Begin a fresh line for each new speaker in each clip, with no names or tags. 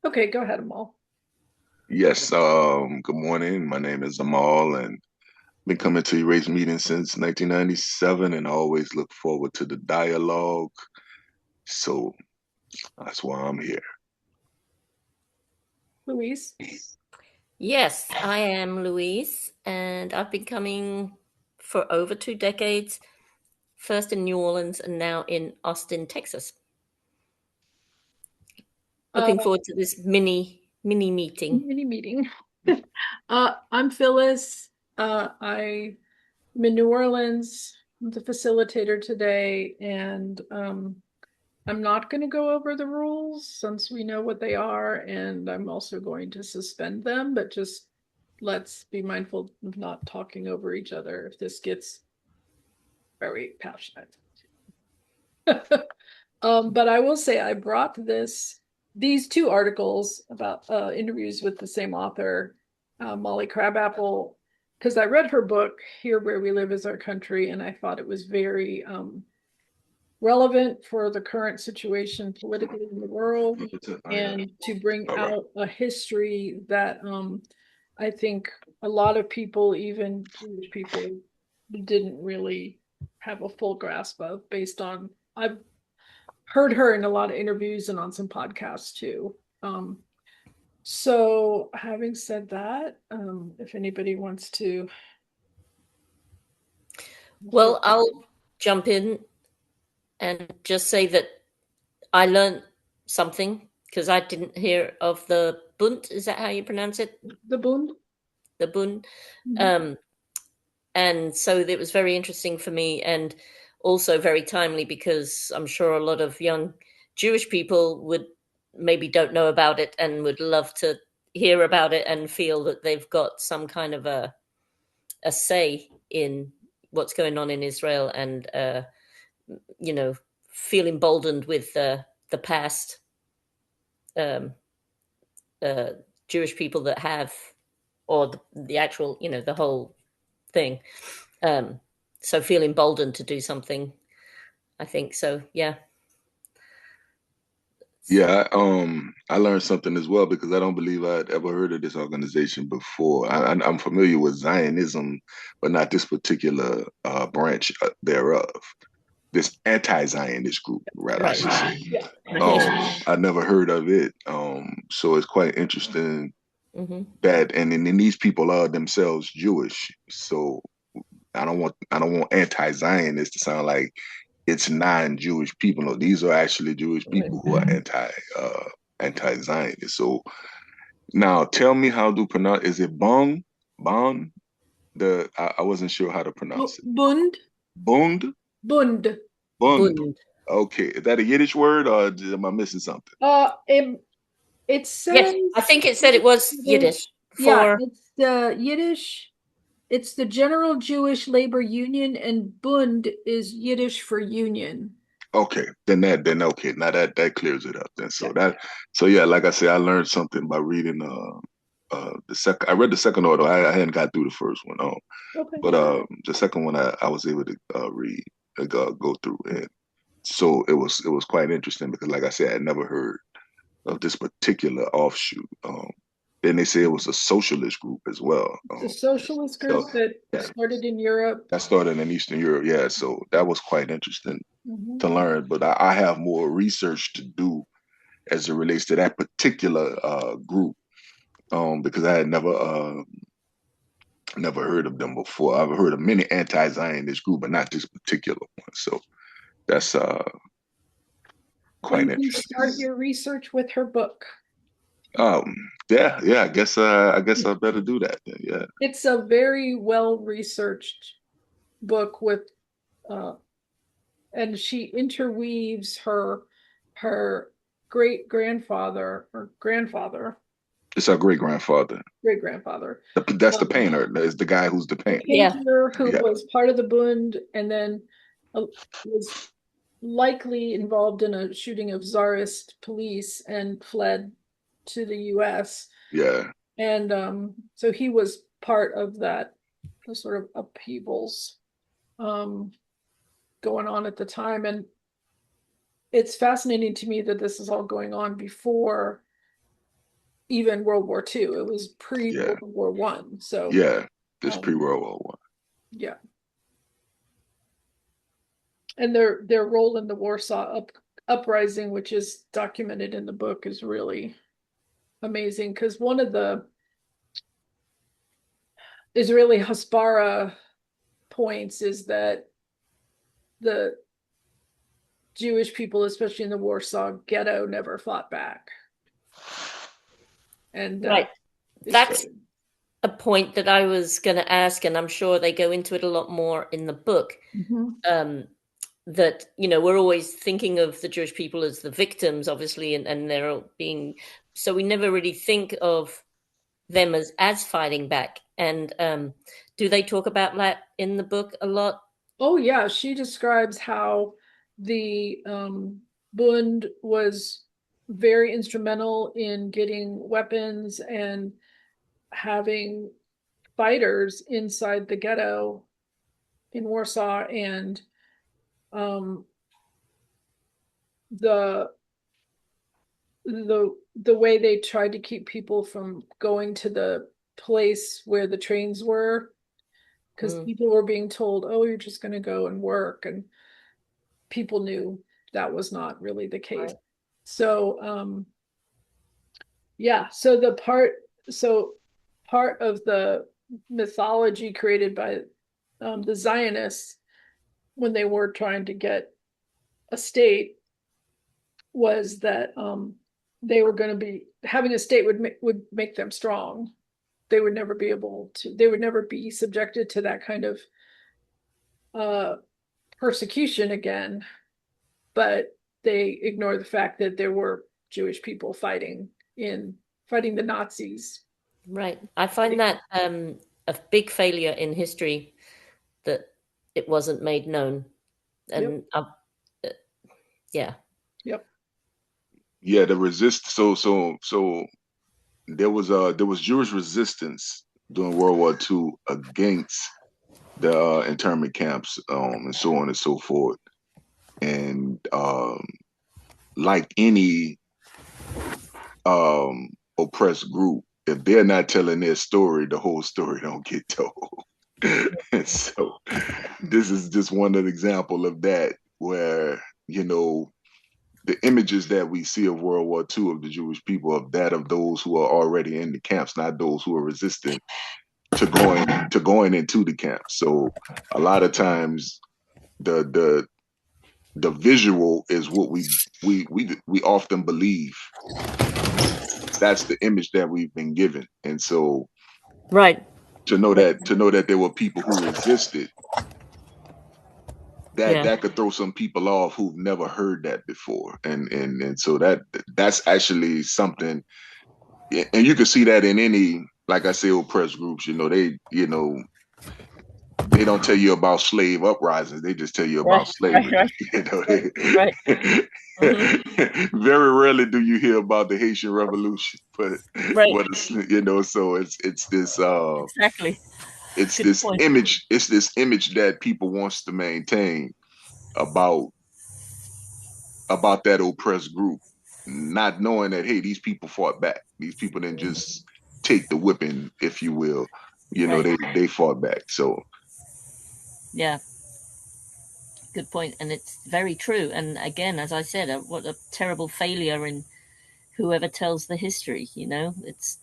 Okay, go ahead, Amal.
Yes, good morning. My name is Amal and been coming to Erace meetings since 1997 and I always look forward to the dialogue. So that's why I'm here.
Louise.
Yes, I am Louise, and I've been coming for over 2 decades, first in New Orleans and now in Austin, Texas.
Uh,
Looking forward to this mini meeting.
Mini meeting. I'm Phyllis. I'm in New Orleans. I'm the facilitator today, and I'm not going to go over the rules since we know what they are, and I'm also going to suspend them, but just let's be mindful of not talking over each other if this gets very passionate. But I will say I brought these two articles about interviews with the same author, Molly Crabapple, because I read her book, Here Where We Live Is Our Country, and I thought it was very relevant for the current situation politically in the world and to bring
All right.
out a history that I think a lot of people, even Jewish people, didn't really have a full grasp of based on I've heard her in a lot of interviews and on some podcasts too. So having said that, if anybody wants to,
Well, I'll jump in and just say that I learned something because I didn't hear of the Bund. Is that how you pronounce it?
the Bund.
The Bund.
Mhm.
Um, and so it was very interesting for me and also very timely because I'm sure a lot of young Jewish people would maybe don't know about it and would love to hear about it and feel that they've got some kind of a say in what's going on in Israel and you know feel emboldened with the past um, uh, Jewish people that have or the actual the whole thing. Um, so feel emboldened to do something. I think so. Yeah.
Yeah, I learned something as well because I don't believe I'd ever heard of this organization before. I'm familiar with Zionism, but not this particular branch thereof. This anti-Zionist group, rather, I
Right.
should say.
Yeah.
I never heard of it. So it's quite interesting
Hmm.
that, and then these people are themselves Jewish. So I don't want anti-Zionist to sound like it's non-Jewish people. No, these are actually Jewish
Right.
people who are anti-Zionist. So now tell me how to pronounce. Is it Bon? I wasn't sure how to pronounce it.
Bund.
Bund,
Bund.
Bund.
Bund.
Okay, is that a Yiddish word or am I missing something?
It
Yes,
says
I think it said it was Yiddish
Yiddish. Yeah,
for.
it's the Yiddish. It's the General Jewish Labor Union, and Bund is Yiddish for union.
Okay, then okay, now that clears it up. Then
Yeah.
so yeah, like I said, I learned something by reading the second. I read the second order. I hadn't got through the first one.
Okay.
But the second one I was able to read, go through, and so it was quite interesting because, like I said, I had never heard of this particular offshoot. Then they say it was a socialist group as well.
It's a socialist
So
group that
yeah,
started in Europe.
that started in Eastern Europe. Yeah, so that was quite interesting
Mhm.
to learn. But I have more research to do as it relates to that particular group because I had never heard of them before. I've heard of many anti-Zionist group, but not this particular one. So that's
So
quite
you can
interesting.
start your research with her book.
Um, yeah. I guess I better do that then. Yeah.
It's a very well researched book with uh, and she interweaves her great grandfather or grandfather,
It's our great grandfather.
great grandfather,
That's the
um,
painter. Is the guy who's the
the
painter.
Yeah.
painter who
Yeah.
was part of the Bund and then was likely involved in a shooting of Tsarist police and fled to the US.
Yeah.
And so he was part of that the sort of upheavals um, going on at the time. And it's fascinating to me that this is all going on before even World War II. It was
Yeah,
pre-World War One. So
yeah. This
um,
pre-World War One.
yeah. And their role in the uprising, which is documented in the book, is really amazing because one of the Israeli Hasbara points is that the Jewish people, especially in the Warsaw Ghetto, never fought back. And
Right.
it's
That's a point that I was going to ask, and I'm sure they go into it a lot more in the book.
Mhm.
That, we're always thinking of the Jewish people as the victims, obviously, and they're being, so we never really think of them as fighting back. And do they talk about that in the book a lot?
Oh yeah, she describes how the Bund was very instrumental in getting weapons and having fighters inside the ghetto in Warsaw, and um, the the way they tried to keep people from going to the place where the trains were, because
Mm,
people were being told, "Oh, you're just going to go and work," and people knew that was not really the case.
right.
So, yeah, so part of the mythology created by the Zionists when they were trying to get a state was that they were going to be having a state would make them strong. They would never be able to. They would never be subjected to that kind of uh, persecution again. But they ignore the fact that there were Jewish people fighting the Nazis.
Right. I find that a big failure in history that it wasn't made known.
Yep,
And yeah.
yep.
Yeah, the resist. So there was Jewish resistance during World War II against the internment camps, and so on and so forth. And like any oppressed group, if they're not telling their story, the whole story don't get told. And so this is just one of the example of that, where the images that we see of World War II of the Jewish people, of that of those who are already in the camps, not those who are resistant to going into the camps. So a lot of times the the visual is what we often believe. That's the image that we've been given. And so
Right.
to know that there were people who resisted, that
Yeah.
that could throw some people off who've never heard that before. And so that's actually something. And you can see that in any, like I say, oppressed groups. They don't tell you about slave uprisings. They just tell you
Right.
about
Right.
slavery.
Right. Right. Hmm.
Very rarely do you hear about the Haitian Revolution, but
Right.
so
Exactly.
it's
Good
this
point.
image, that people wants to maintain about that oppressed group, not knowing that, hey, these people fought back. These people didn't just take the whipping, if you will.
Right.
They fought back. So
Yeah. Good point. And it's very true. And again, as I said, what a terrible failure in whoever tells the history. It's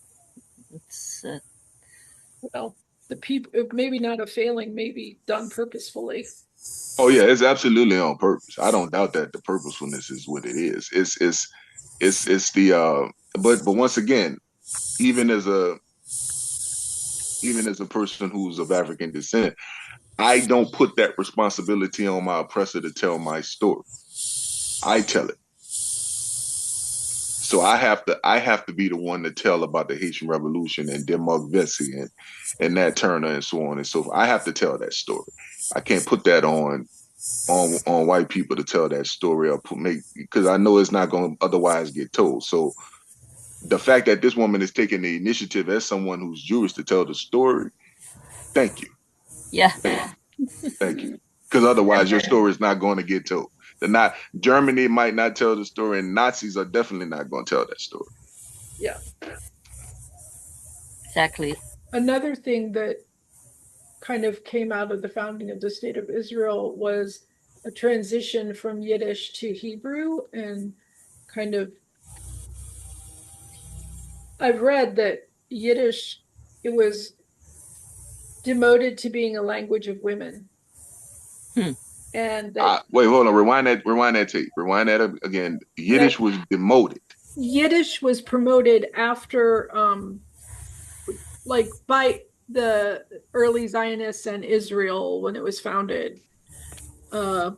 Well, the people, maybe not a failing, maybe done purposefully.
oh yeah, it's absolutely on purpose. I don't doubt that the purposefulness is what it is. It's the but once again, even as a person who's of African descent, I don't put that responsibility on my oppressor to tell my story. I tell it. So I have to be the one to tell about the Haitian Revolution and Demarc Vesey and Nat Turner and so on and so forth. I have to tell that story. I can't put that on white people to tell that story, or make, because I know it's not going to otherwise get told. So the fact that this woman is taking the initiative as someone who's Jewish to tell the story, thank you,
yeah.
thank you, thank you, because otherwise your story is not going to get told. The not Germany might not tell the story, and Nazis are definitely not going to tell that story.
Yeah.
exactly.
Another thing that kind of came out of the founding of the state of Israel was a transition from Yiddish to Hebrew, and kind of I've read that Yiddish, it was demoted to being a language of women,
Hmm.
and that
Wait, hold on. Rewind that tape. Rewind that again. Yiddish
that
was demoted.
Yiddish was promoted after like by the early Zionists and Israel when it was founded, uh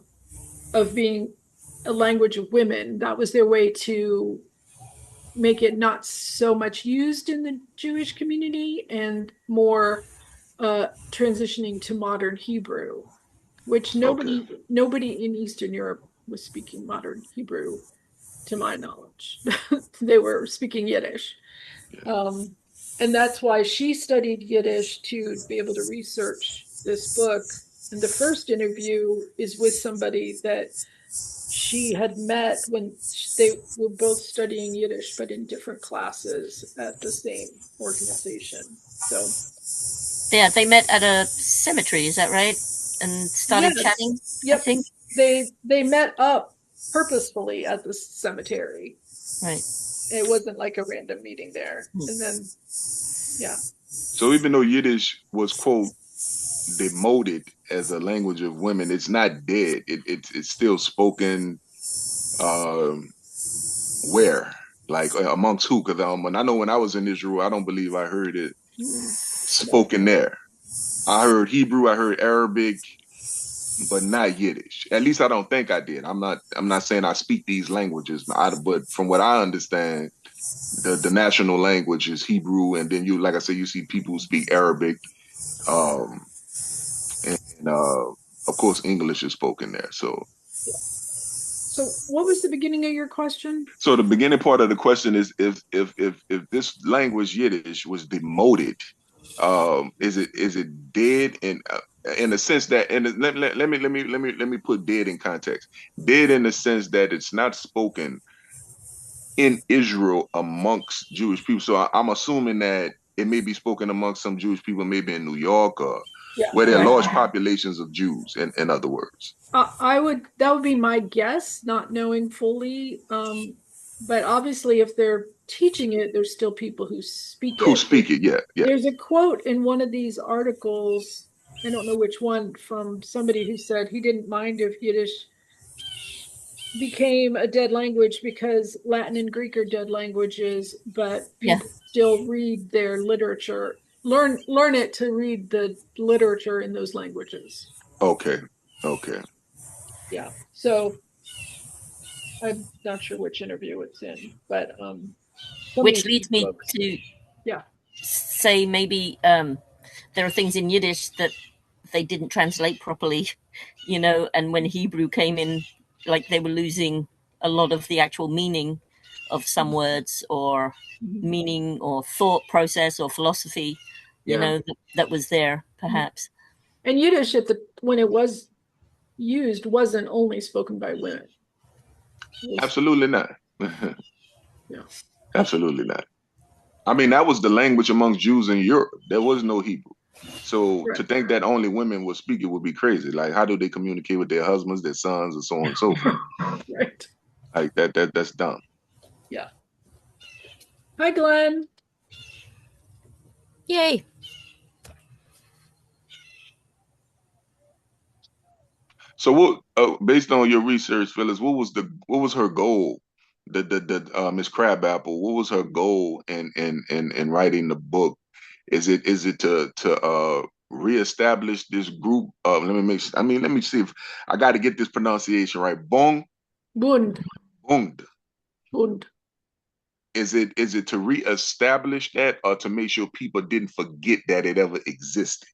of being a language of women. That was their way to make it not so much used in the Jewish community and more transitioning to modern Hebrew, which
Okay.
nobody in Eastern Europe was speaking modern Hebrew, to my knowledge. They were speaking Yiddish.
Yeah.
Um, and that's why she studied Yiddish to be able to research this book. And the first interview is with somebody that she had met when they were both studying Yiddish, but in different classes at the same organization. So,
Yeah, they met at a cemetery, is that right? And started
yes,
chatting, I
yep,
think.
they met up purposefully at the cemetery.
Right.
It wasn't like a random meeting there.
Hmm.
And then, yeah,
So even though Yiddish was quote demoted as a language of women, it's not dead. It's still spoken. Um, where? Like amongst who? Because when I know when I was in Israel, I don't believe I heard it
mm, no,
spoken there. I heard Hebrew, I heard Arabic, but not Yiddish. At least I don't think I did. I'm not saying I speak these languages, but from what I understand, the national language is Hebrew, and then you, like I said, you see people who speak Arabic, um, and of course English is spoken there. So,
yeah. So, what was the beginning of your question?
so the beginning part of the question is if this language Yiddish was demoted, is it dead in the sense that let me put dead in context. Dead in the sense that it's not spoken in Israel amongst Jewish people. So I'm assuming that it may be spoken amongst some Jewish people, maybe in New York or
Yeah,
where there are
Right.
large populations of Jews, in other words,
that would be my guess, not knowing fully. But obviously, if they're teaching it, there's still people who speak
who
it.
speak it. Yeah, yeah.
There's a quote in one of these articles, I don't know which one, from somebody who said he didn't mind if Yiddish became a dead language because Latin and Greek are dead languages, but
Yeah.
people still read their literature, learn it to read the literature in those languages.
Okay, okay.
Yeah. So I'm not sure which interview it's in, but some of
Which
these
leads me
books.
to
Yeah.
say maybe there are things in Yiddish that they didn't translate properly, and when Hebrew came in, like they were losing a lot of the actual meaning of some words or
Mhm.
meaning or thought process or philosophy,
Yeah.
that was there
Mhm.
perhaps.
And Yiddish at the when it was used wasn't only spoken by women. It was,
Absolutely not.
yeah.
Absolutely not. I mean, that was the language amongst Jews in Europe. There was no Hebrew. So
Right.
to think that only women would speak it would be crazy. Like, how do they communicate with their husbands, their sons, and so on and so forth?
Right.
Like that's dumb.
Yeah. Hi, Glenn.
Yay.
So what, based on your research, Phyllis, what was her goal? The Miss Crabapple, what was her goal in writing the book? Is it to reestablish this group? Let me see if I got to get this pronunciation right.
Bund.
Bund.
Bund.
Is it to reestablish that or to make sure people didn't forget that it ever existed?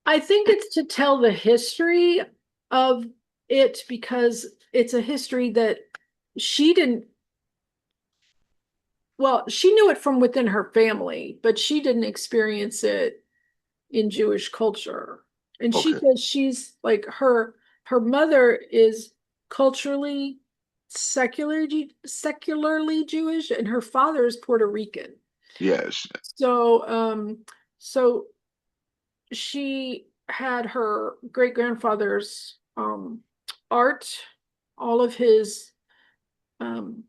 I think it's to tell the history of it because it's a history that she didn't, well, she knew it from within her family, but she didn't experience it in Jewish culture. And she
Okay.
says she's like her mother is culturally secularly Jewish and her father is Puerto Rican.
Yes.
So she had her great grandfather's art, all of his um,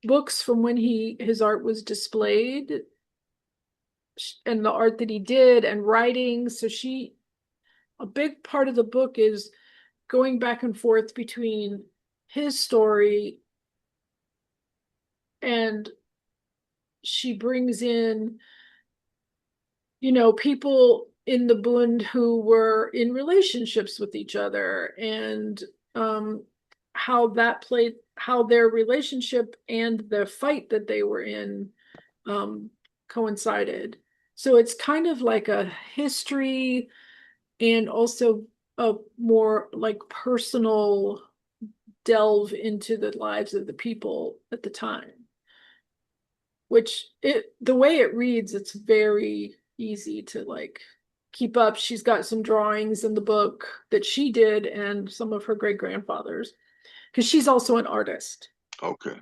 books from when his art was displayed, and the art that he did, and writing. So a big part of the book is going back and forth between his story, and she brings in, people in the Bund who were in relationships with each other, and um, how their relationship and the fight that they were in um, coincided. So it's kind of like a history and also a more like personal delve into the lives of the people at the time, which the way it reads, it's very easy to like keep up. She's got some drawings in the book that she did and some of her great grandfathers, because she's also an artist
Okay.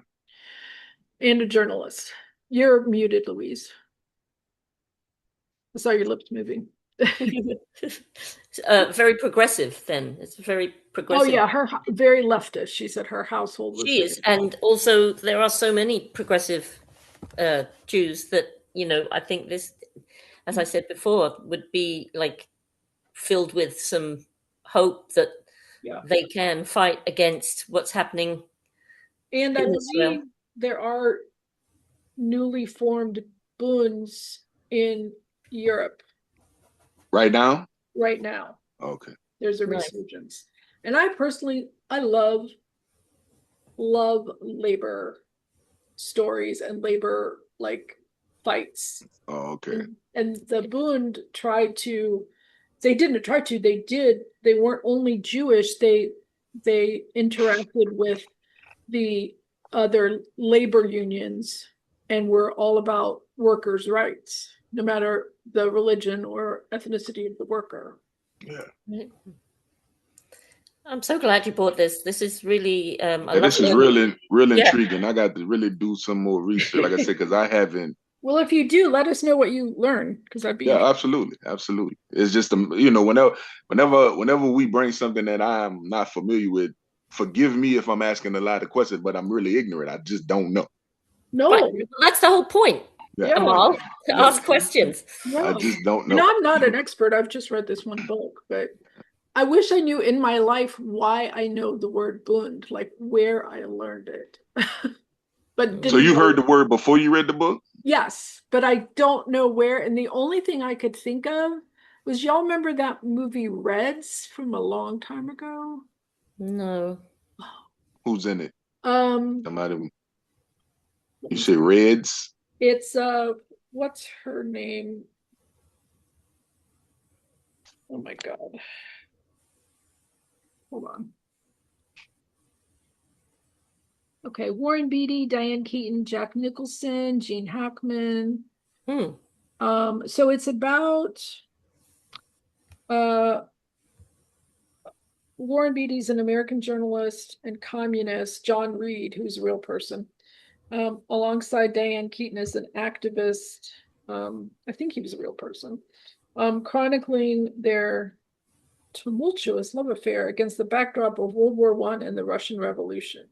and a journalist. You're muted, Louise. I saw your lips moving.
Very progressive. Then it's very
Oh
progressive.
yeah, her very leftist. She said her household was
She
very
is, and also there are so many progressive Jews that I think this, as I said before, would be like filled with some hope that
yeah.
they can fight against what's happening
And I
in Israel.
believe there are newly formed bunds in Europe
Right now?
right now.
Okay.
There's a
Nice.
resurgence. And I love labor stories and labor like fights.
Oh, okay.
And the Bund they didn't try to, they did, they weren't only Jewish, they interacted with the other labor unions and were all about workers' rights, no matter the religion or ethnicity of the worker.
Yeah.
I'm so glad you bought this. This is really, I
Yeah,
love
this is
learning.
really, real
Yeah.
intriguing. I got to really do some more research. Like I said, because I haven't.
Well, if you do, let us know what you learn, because I'd be
Yeah,
interested.
absolutely, absolutely. It's just whenever we bring something that I'm not familiar with, forgive me if I'm asking a lot of questions, but I'm really ignorant. I just don't know.
But
No,
that's the whole point,
Yeah,
yeah,
Amal, to
yeah.
ask questions.
I
no.
just don't
And
know.
I'm not an expert. I've just read this one book, but I wish I knew in my life why I know the word Bund, like where I learned it, but
So
didn't
you
know.
heard the word before you read the book?
Yes, but I don't know where. And the only thing I could think of was, y'all remember that movie Reds from a long time ago?
No.
Who's in it?
Um,
Somebody.
let
You
me
say
see.
Reds?
It's what's her name? Oh my God. Hold on. Okay, Warren Beatty, Diane Keaton, Jack Nicholson, Gene Hackman.
Hmm.
So it's about uh Warren Beatty's an American journalist and communist, John Reed, who's a real person, alongside Diane Keaton as an activist. I think he was a real person, chronicling their tumultuous love affair against the backdrop of World War I and the Russian Revolution.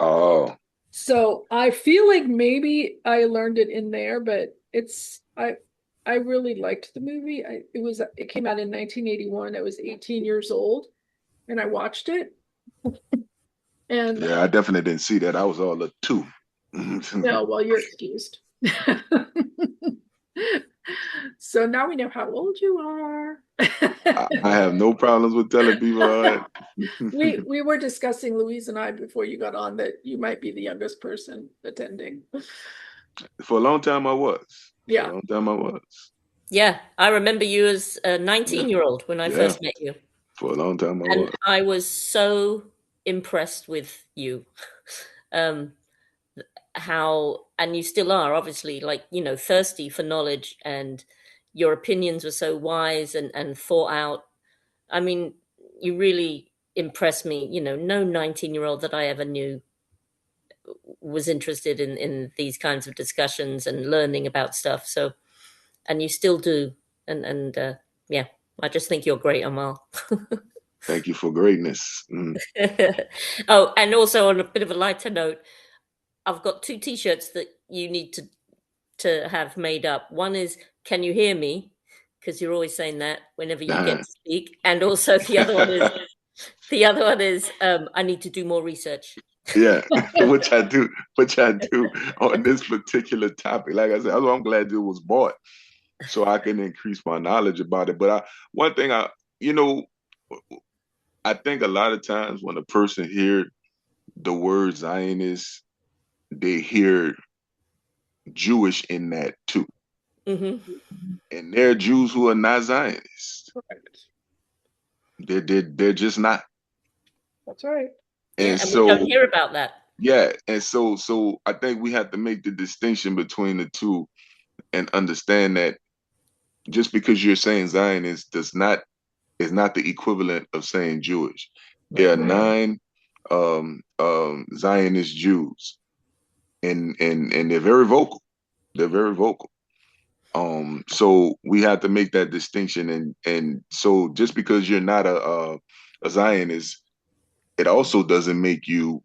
Oh,
So I feel like maybe I learned it in there, but I really liked the movie. It came out in 1981. I was 18 years old and I watched it. And
yeah. I definitely didn't see that. I was all a two.
no, well, you're excused. So now we know how old you are.
I have no problems with telling people.
We were discussing, Louise and I, before you got on, that you might be the youngest person attending.
For a long time, I was. For a
Yeah.
long time, I was.
Yeah, I remember you as a
Yeah,
19-year-old when I
yeah.
first met you.
For a long time, I
And
was.
I was so impressed with you. Um, how, and you still are, obviously, like, thirsty for knowledge, and your opinions were so wise and thought out. I mean, you really impressed me. No 19-year-old that I ever knew was interested in these kinds of discussions and learning about stuff. So, and you still do. And yeah, I just think you're great, Amal.
Thank you for greatness. Mm.
Oh, and also on a bit of a lighter note, I've got two T-shirts that you need to have made up. One is "Can you hear me?" Because you're always saying that whenever you get
Nah.
to speak, and also the other one is I need to do more research.
Yeah, which I do on this particular topic. Like I said, that's why I'm glad it was bought so I can increase my knowledge about it. But one thing you know, I think a lot of times when a person hear the word Zionist, they hear Jewish in that too.
Hmm.
And there are Jews who are not Zionists.
Correct.
They're just not.
That's right.
Yeah,
And
and we don't
so
hear about that.
yeah, and so I think we have to make the distinction between the two and understand that just because you're saying Zionist does not is not the equivalent of saying Jewish. There
Right.
are nine Zionist Jews, and they're very vocal. They're very vocal. So we have to make that distinction, and so just because you're not a Zionist, it also doesn't make you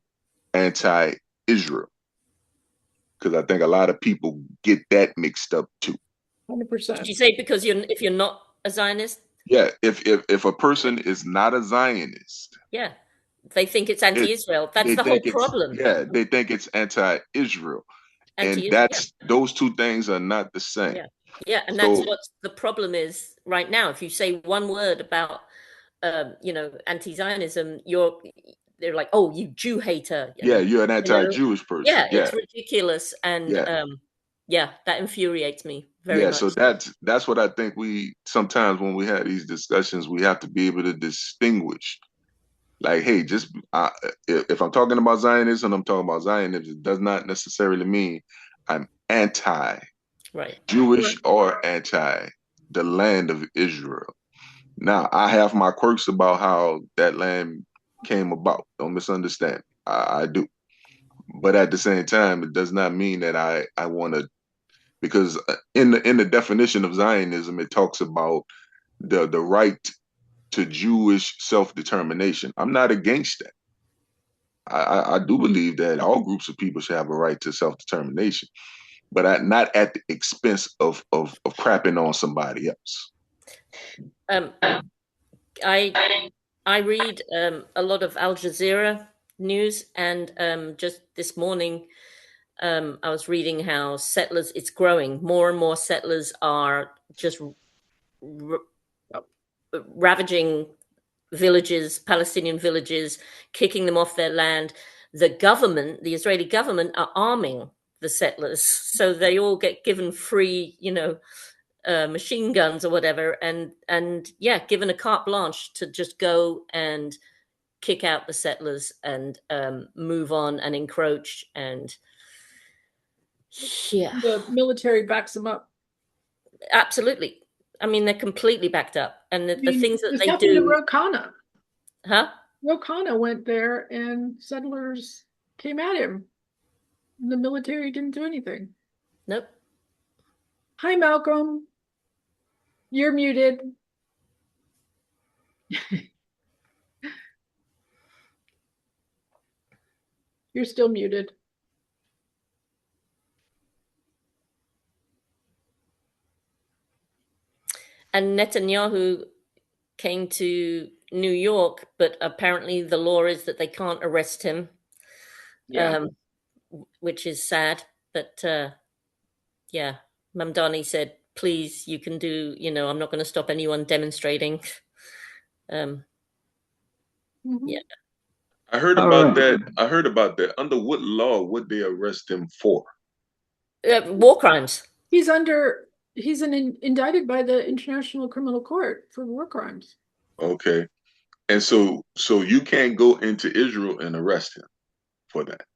anti-Israel, because I think a lot of people get that mixed up too.
Did
100%.
you say because you're if you're not a Zionist?
Yeah, if a person is not a Zionist,
Yeah, they think it's
it
anti-Israel. That's
they
the whole
think it's
problem.
yeah, they think it's anti-Israel, and
Anti-Israel. Yeah,
that's those two things are not the same.
yeah, yeah, and that's
So
what the problem is right now. If you say one word about anti-Zionism, they're like, oh, you Jew hater,
yeah,
and
you're an
you know,
anti-Jewish person.
yeah,
Yeah,
it's ridiculous, and
yeah,
yeah, that infuriates me very
yeah. So
much.
that's what I think we sometimes when we have these discussions, we have to be able to distinguish. Like, hey, just if I'm talking about Zionism, I'm talking about Zionism. It does not necessarily mean I'm anti-Jewish
Right.
Right.
or anti the land of Israel. Now, I have my quirks about how that land came about. Don't misunderstand. I do. But at the same time, it does not mean that I want to, because in the definition of Zionism, it talks about the right to Jewish self-determination. I'm not against that. I do believe that all groups of people should have a right to self-determination, but not at the expense of crapping on somebody else.
Um, I I read a lot of Al Jazeera news, and just this morning, I was reading how settlers it's growing. More and more settlers are just r- ravaging villages, Palestinian villages, kicking them off their land. The government, the Israeli government, are arming the settlers, so they all get given free, machine guns or whatever, and yeah, given a carte blanche to just go and kick out the settlers and move on and encroach and yeah,
The military backs them up.
absolutely. I mean, they're completely backed up, and
I
the
mean,
things that
this
they
happened to
do,
Ro Khanna.
huh?
Ro Khanna went there and settlers came at him. And the military didn't do anything.
Nope.
Hi, Malcolm. You're muted. You're still muted.
And Netanyahu came to New York, but apparently the law is that they can't arrest him,
Yeah.
um, which is sad. But yeah, Mamdani said, "Please, you can do. I'm not going to stop anyone demonstrating." Um,
Mhm.
yeah,
I heard
All
about
right.
that. I heard about that. Under what law would they arrest him for?
war crimes.
He's indicted by the International Criminal Court for war crimes.
Okay. And so you can't go into Israel and arrest him for that.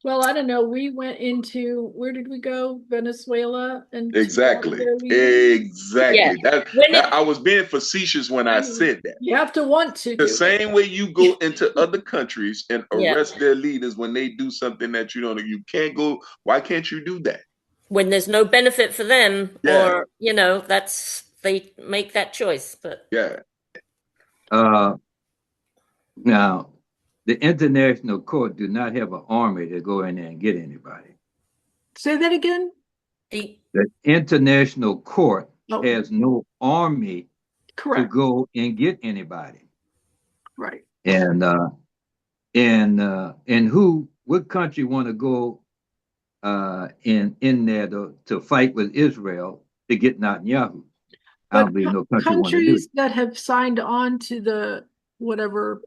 Well, I don't know. We went into, where did we go? Venezuela and to one of
Exactly.
their leaders.
Yeah.
Exactly.
When
That
it
I was being facetious when
I
I
mean,
said that.
you have to want to
The
do
same way you go
it.
into other countries and
yeah,
arrest their leaders when they do something that you don't, you can't go. Why can't you do that?
when there's no benefit for them,
Yeah,
or that's they make that choice. But
yeah.
Uh, Now, the International Court do not have an army to go in there and get anybody.
Say that again?
the
The International Court
Oh,
has no army to
correct.
go and get anybody.
Right.
And what country want to go in there to fight with Israel to get Netanyahu? I
But
don't believe no country want to do it.
countries that have signed on to the whatever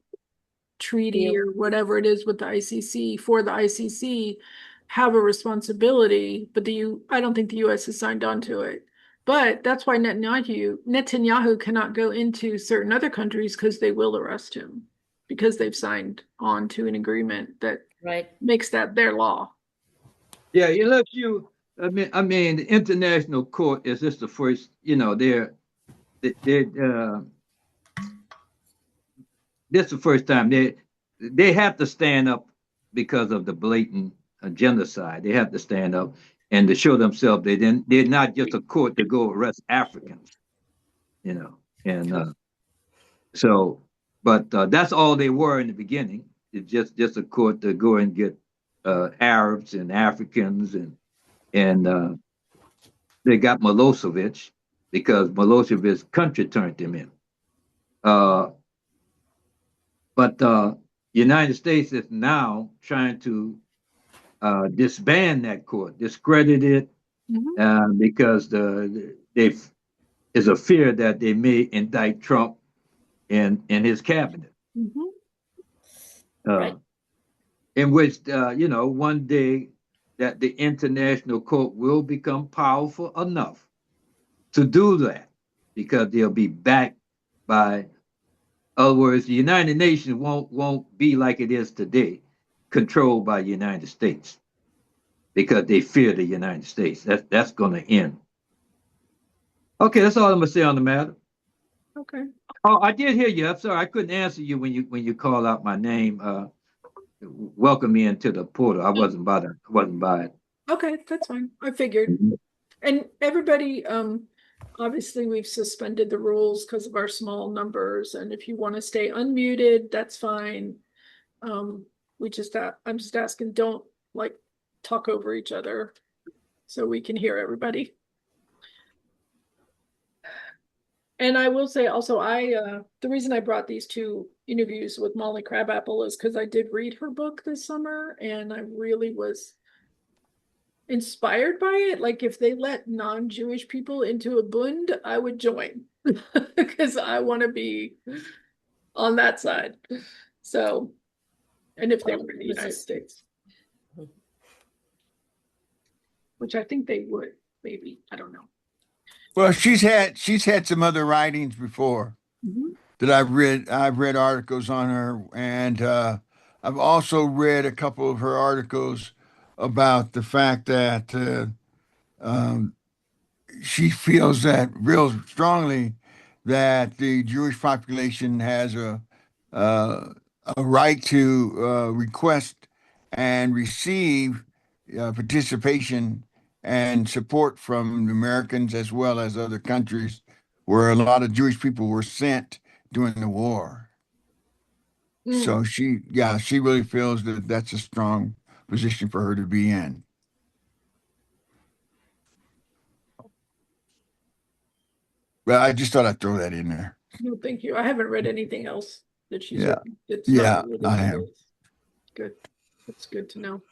treaty
deal,
or whatever it is with the ICC for the ICC have a responsibility, but I don't think the US has signed on to it. But that's why Netanyahu cannot go into certain other countries because they will arrest him because they've signed on to an agreement that
right?
makes that their law.
Yeah, unless you, I mean, the International Court is just the first. They're this is the first time they have to stand up because of the blatant genocide. They have to stand up and to show themselves they're not just a court to go arrest Africans, you know. And so, but that's all they were in the beginning. It's just a court to go and get Arabs and Africans and they got Milosevic because Milosevic's country turned him in. Uh, but United States is now trying to disband that court, discredit it,
Mhm.
because they is a fear that they may indict Trump and his cabinet,
Mhm.
uh,
Right.
in which one day that the international court will become powerful enough to do that because they'll be backed by. Other words, the United Nations won't be like it is today, controlled by the United States because they fear the United States. That's going to end. Okay, that's all I'm gonna say on the matter.
Okay.
Oh, I did hear you. I'm sorry, I couldn't answer you when you called out my name. Welcome me into the portal. I wasn't by it.
Okay, that's fine. I figured.
Mhm.
And everybody, obviously we've suspended the rules because of our small numbers. And if you want to stay unmuted, that's fine. Um, I'm just asking, don't like talk over each other so we can hear everybody. And I will say also, the reason I brought these two interviews with Molly Crabapple is because I did read her book this summer and I really was inspired by it. Like if they let non-Jewish people into a Bund, I would join because I want to be on that side. So, and if they
Well,
were in the
was
United
this
States, which I think they would, maybe, I don't know.
Well, she's had some other writings before
Mhm.
that I've read. I've read articles on her, and I've also read a couple of her articles about the fact that um, she feels that real strongly that the Jewish population has uh, a right to request and receive participation and support from Americans as well as other countries where a lot of Jewish people were sent during the war.
Mm.
So she really feels that that's a strong position for her to be in. But I just thought I'd throw that in there.
No, thank you. I haven't read anything else that she's
Yeah,
written. It's not
yeah,
related
I
to
am.
this. Good. That's good to know.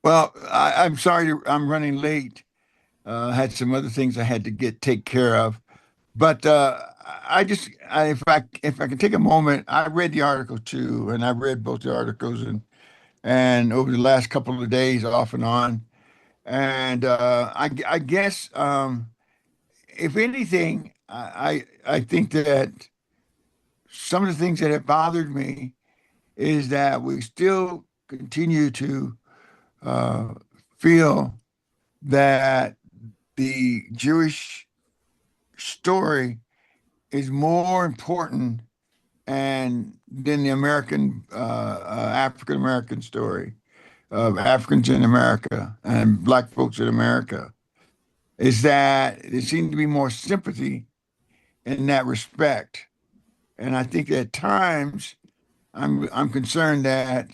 Well, I'm sorry I'm running late. I had some other things I had to take care of. But if I can take a moment, I read the article too, and I read both the articles and over the last couple of days off and on. And I guess if anything, I think that some of the things that have bothered me is that we still continue to uh, feel that the Jewish story is more important and than the American African American story of Africans in America and Black folks in America. Is that there seems to be more sympathy in that respect, and I think at times I'm concerned that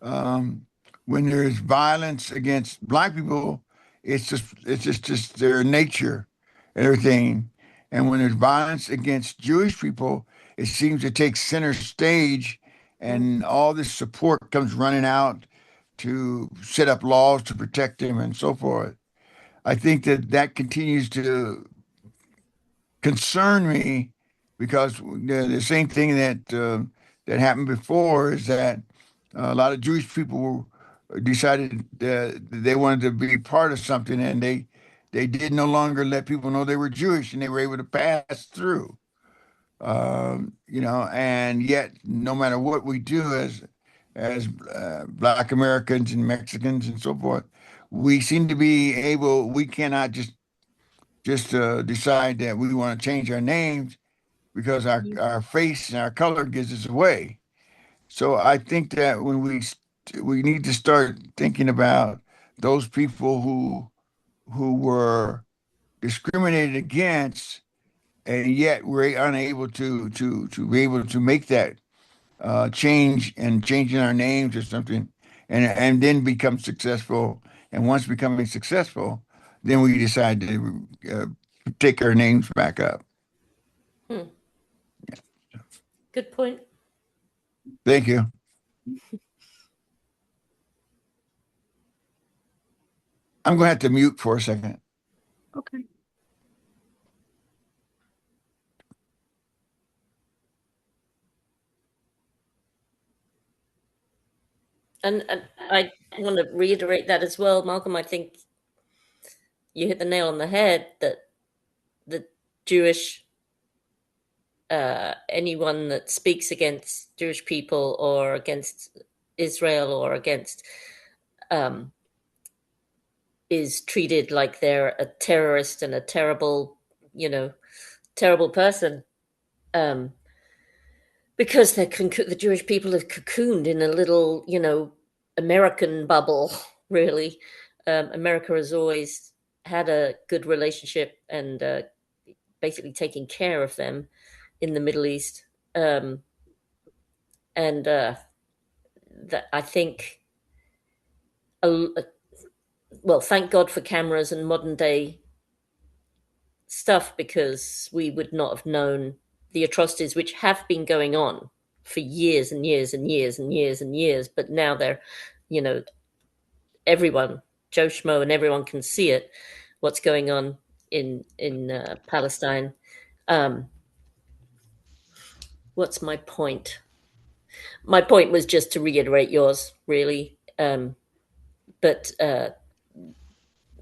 um, when there's violence against Black people, it's just their nature, everything. And when there's violence against Jewish people, it seems to take center stage, and all this support comes running out to set up laws to protect them and so forth. I think that that continues to concern me because the same thing that happened before is that a lot of Jewish people decided that they wanted to be part of something, and they did no longer let people know they were Jewish, and they were able to pass through. And yet, no matter what we do as Black Americans and Mexicans and so forth, we seem to be able. We cannot just decide that we want to change our names because our face and our color gives us away. So I think that when we need to start thinking about those people who were discriminated against and yet were unable to be able to make that change and changing our names or something and then become successful. And once becoming successful, then we decide to take our names back up.
Hmm. Good point.
Thank you. I'm going to have to mute for a second.
Okay.
And I want to reiterate that as well, Malcolm. I think you hit the nail on the head that the Jewish, anyone that speaks against Jewish people or against Israel or against, um, is treated like they're a terrorist and a terrible, terrible person. Um, because the Jewish people are cocooned in a little, American bubble, really. America has always had a good relationship and basically taking care of them in the Middle East. And that I think, uh, well, thank God for cameras and modern day stuff because we would not have known the atrocities which have been going on for years and years and years and years and years. But now they're, you know, everyone, Joe Schmo, and everyone can see it. What's going on in Palestine? Um, what's my point? My point was just to reiterate yours, really. But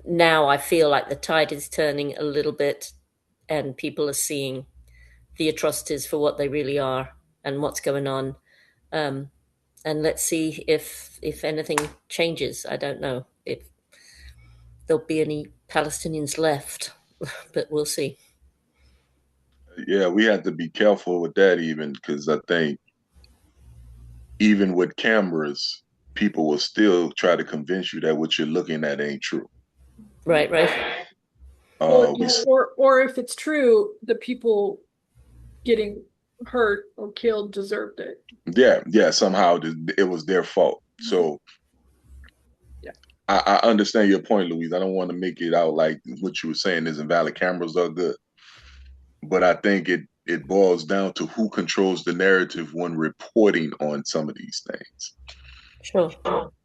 now I feel like the tide is turning a little bit, and people are seeing the atrocities for what they really are and what's going on. Um, and let's see if anything changes. I don't know if there'll be any Palestinians left, but we'll see.
Yeah, we have to be careful with that even because I think even with cameras, people will still try to convince you that what you're looking at ain't true.
Right, right.
Or,
We
or if it's true, the people getting hurt or killed deserved it.
yeah, somehow it was their fault. So
Yeah.
I understand your point, Louise. I don't want to make it out like what you were saying isn't valid. Cameras are good, but I think it boils down to who controls the narrative when reporting on some of these things.
Sure.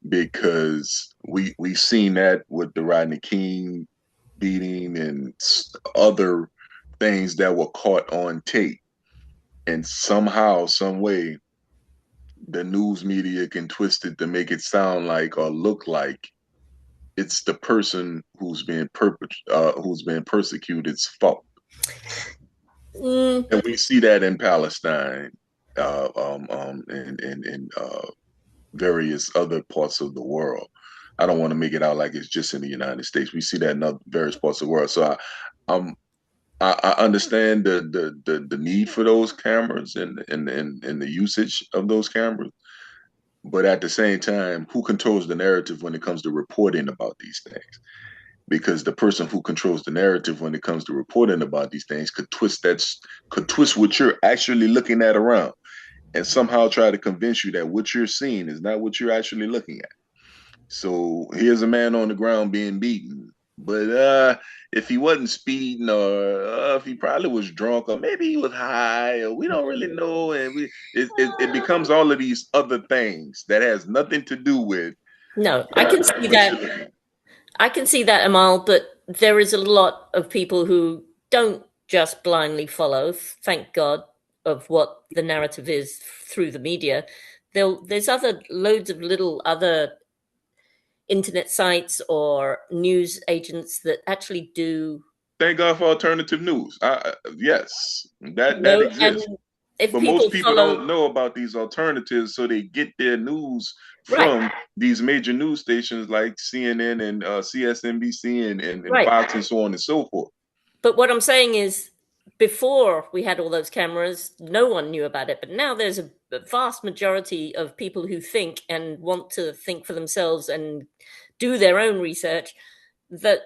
Because we seen that with the Rodney King beating and other things that were caught on tape, and somehow, some way, the news media can twist it to make it sound like or look like it's the person who's been persecuted's fault.
Mm.
And we see that in Palestine. in various other parts of the world. I don't want to make it out like it's just in the United States. We see that in other various parts of the world. So um, I understand the need for those cameras and the usage of those cameras. But at the same time, who controls the narrative when it comes to reporting about these things? Because the person who controls the narrative when it comes to reporting about these things could twist what you're actually looking at around and somehow try to convince you that what you're seeing is not what you're actually looking at. So here's a man on the ground being beaten. But if he wasn't speeding, or if he probably was drunk, or maybe he was high, or we don't really know, and it becomes all of these other things that has nothing to do with
No, I can see
what
that.
you're looking at.
I can see that, Amal, but there is a lot of people who don't just blindly follow, thank God, of what the narrative is through the media. There's other loads of little other internet sites or news agents that actually do,
Thank God for alternative news. Yes, that
and
exists.
if
But
people
most people don't
follow,
know about these alternatives, so they get their news
right,
from these major news stations like CNN and CSNBC and
right.
Fox and so on and so forth.
But what I'm saying is, before we had all those cameras, no one knew about it. But now there's a vast majority of people who think and want to think for themselves and do their own research that,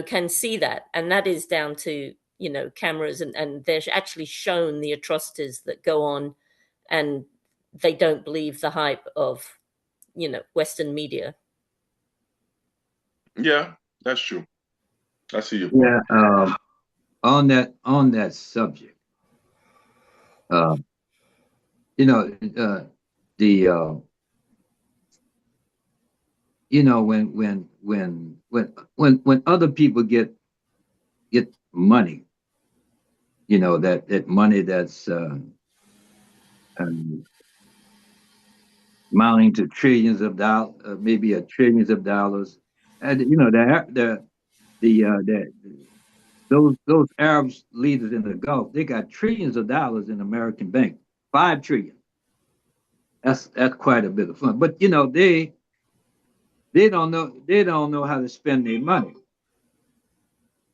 can see that. And that is down to, cameras, and they're actually shown the atrocities that go on, and they don't believe the hype of, Western media.
Yeah, that's true. I see your point.
Yeah. On that subject, uh, you know, the when other people get money, that money that's um, amounting to trillions of dollars, maybe a trillions of dollars, and the those Arab leaders in the Gulf, they got trillions of dollars in American bank, 5 trillion. That's quite a bit of fun. But they don't know how to spend their money.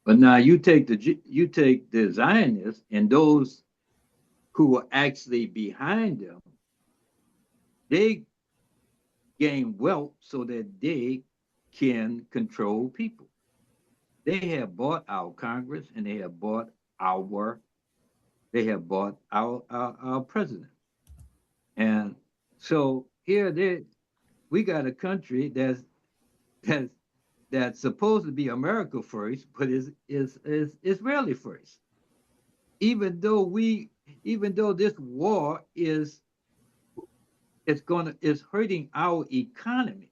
But now you take the Zionists and those who are actually behind them, they gain wealth so that they can control people. They have bought our Congress and our they have bought our president. And so here we got a country that's that's supposed to be America first, but is Israeli first. Even though this war is hurting our economy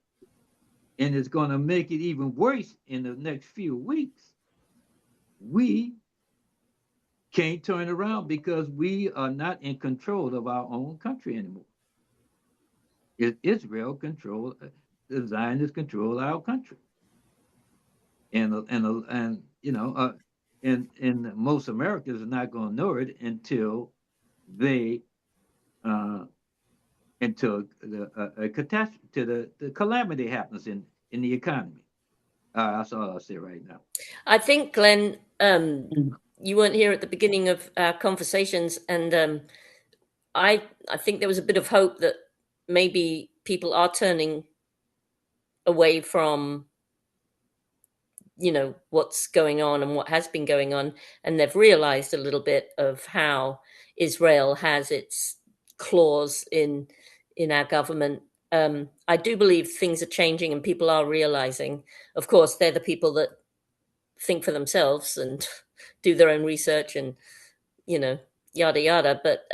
and it's gonna make it even worse in the next few weeks, we can't turn around because we are not in control of our own country anymore. Israel control the Zionists control our country, and and most Americans are not going to know it they uh, until a catastrophe, to the calamity happens in the economy. That's all I'll say right now.
I think, Glenn, you weren't here at the beginning of our conversations, and I think there was a bit of hope that maybe people are turning away from, what's going on and what has been going on, and they've realized a little bit of how Israel has its claws in our government. I do believe things are changing and people are realizing. Of course, they're the people that think for themselves and do their own research and, you know yada yada. But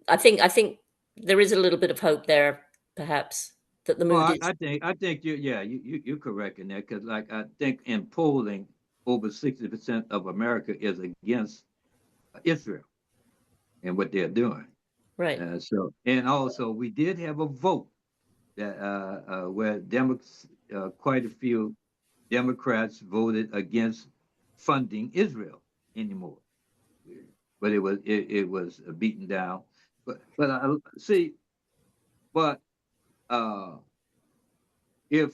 I think there is a little bit of hope there, perhaps, that the
Well,
mood
I,
is
I think I think you're correct in that, because like I think in polling over 60% of America is against Israel and what they're doing.
right.
So, and also we did have a vote that where Democrats, quite a few Democrats voted against funding Israel anymore. but it was beaten down. But I see, but uh, if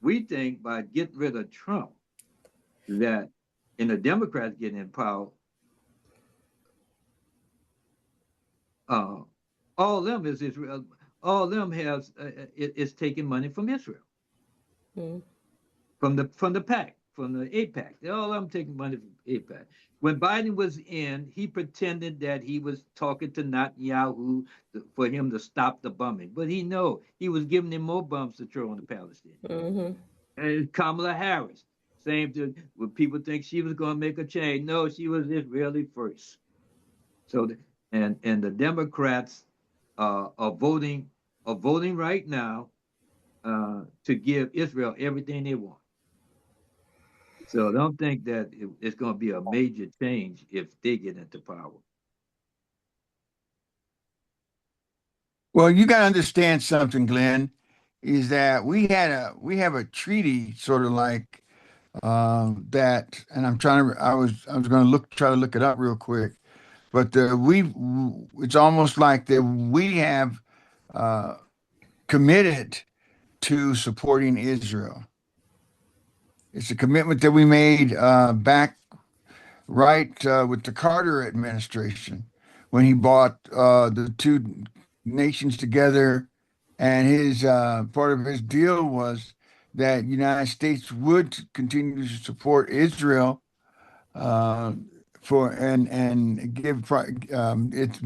we think by getting rid of Trump that and the Democrats getting in power, uh, all of them is Israel. All of them has is taking money from Israel,
Mm.
from the pack, from the APAC. They all of them taking money from APAC. When Biden was in, he pretended that he was talking to Netanyahu for him to stop the bombing, but he was giving him more bombs to throw on the Palestinians.
Hmm.
And Kamala Harris, same thing. When people think she was going to make a change, no, she was Israeli first. So, and the Democrats are voting right now to give Israel everything they want. So I don't think that it's going to be a major change if they get into power.
Well, you got to understand something, Glenn, is that we have a treaty sort of like that, and I was going to try to look it up real quick, but it's almost like that we have uh, committed to supporting Israel. It's a commitment that we made back right with the Carter administration when he brought the two nations together, and his part of his deal was that United States would continue to support Israel uh, for and give its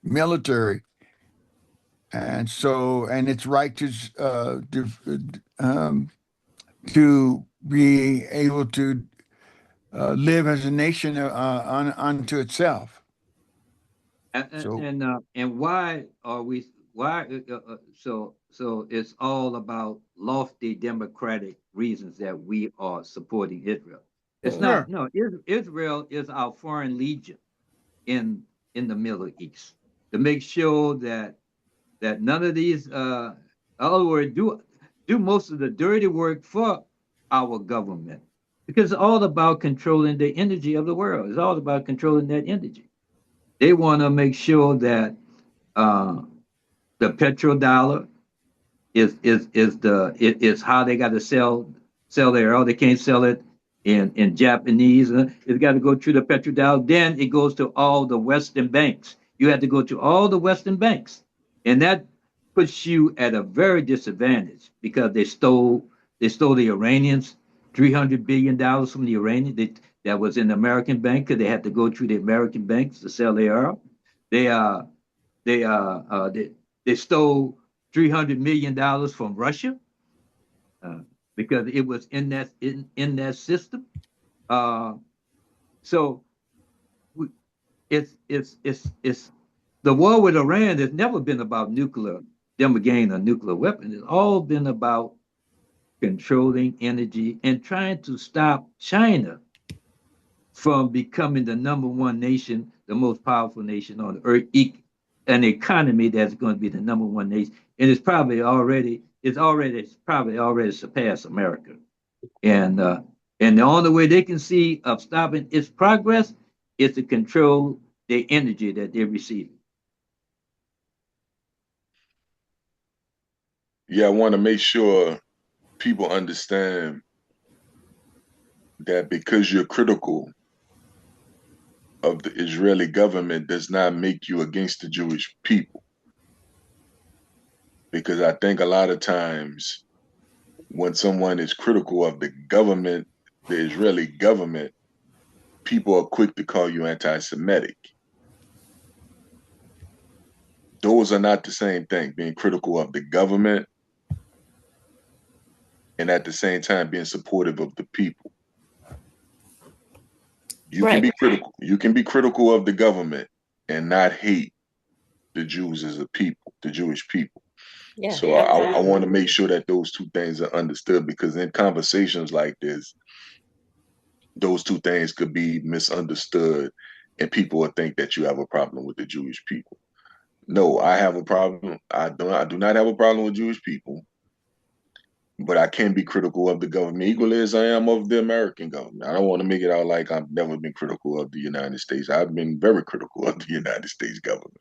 military, and so and its right um, to be able to live as a nation unto itself. So,
And why are we why so it's all about lofty democratic reasons that we are supporting Israel. It's
Mm.
not
sure.
no Israel is our foreign legion in the Middle East to make sure that none of these in other words do most of the dirty work for our government because it's all about controlling the energy of the world. It's all about controlling that energy. They want to make sure that uh, the petrodollar is how they got to sell their oil. They can't sell it in Japanese. It's got to go through the petrodollar. Then it goes to all the Western banks. You have to go to all the Western banks, and that puts you at a very disadvantage because they stole the Iranians $300 billion from the Iranian that was in the American bank because they had to go through the American banks to sell their oil. They uh they they stole $300 million from Russia uh, because it was in that system. Uh, so it's the war with Iran has never been about nuclear them gaining a nuclear weapon. It's all been about controlling energy and trying to stop China from becoming the number one nation, the most powerful nation on earth, an economy that's going to be the number one nation, and it's probably already surpassed America. And and the only way they can see of stopping its progress is to control the energy that they're receiving.
Yeah, I want to make sure people understand that because you're critical of the Israeli government does not make you against the Jewish people. Because I think a lot of times when someone is critical of the government, the Israeli government, people are quick to call you anti Semitic. Those are not the same thing, being critical of the government and at the same time being supportive of the people. You can
Right.
be critical. You can be critical of the government and not hate the Jews as a people, the Jewish people.
Yeah.
So I want to make sure that those two things are understood because in conversations like this, those two things could be misunderstood and people will think that you have a problem with the Jewish people. No, I have a problem. I do not have a problem with Jewish people. but I can be critical of the government equally as I am of the American government. I don't want to make it out like I've never been critical of the United States. I've been very critical of the United States government.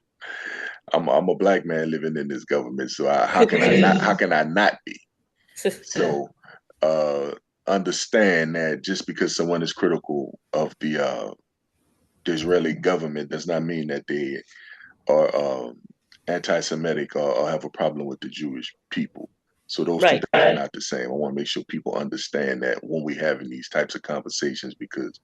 I'm a black man living in this government, so how can I not? How can I not be? So uh, understand that just because someone is critical of the Israeli government does not mean that they are anti-Semitic or have a problem with the Jewish people. So those two
Right.
things are not the same. I want to make sure people understand that when we're having these types of conversations, because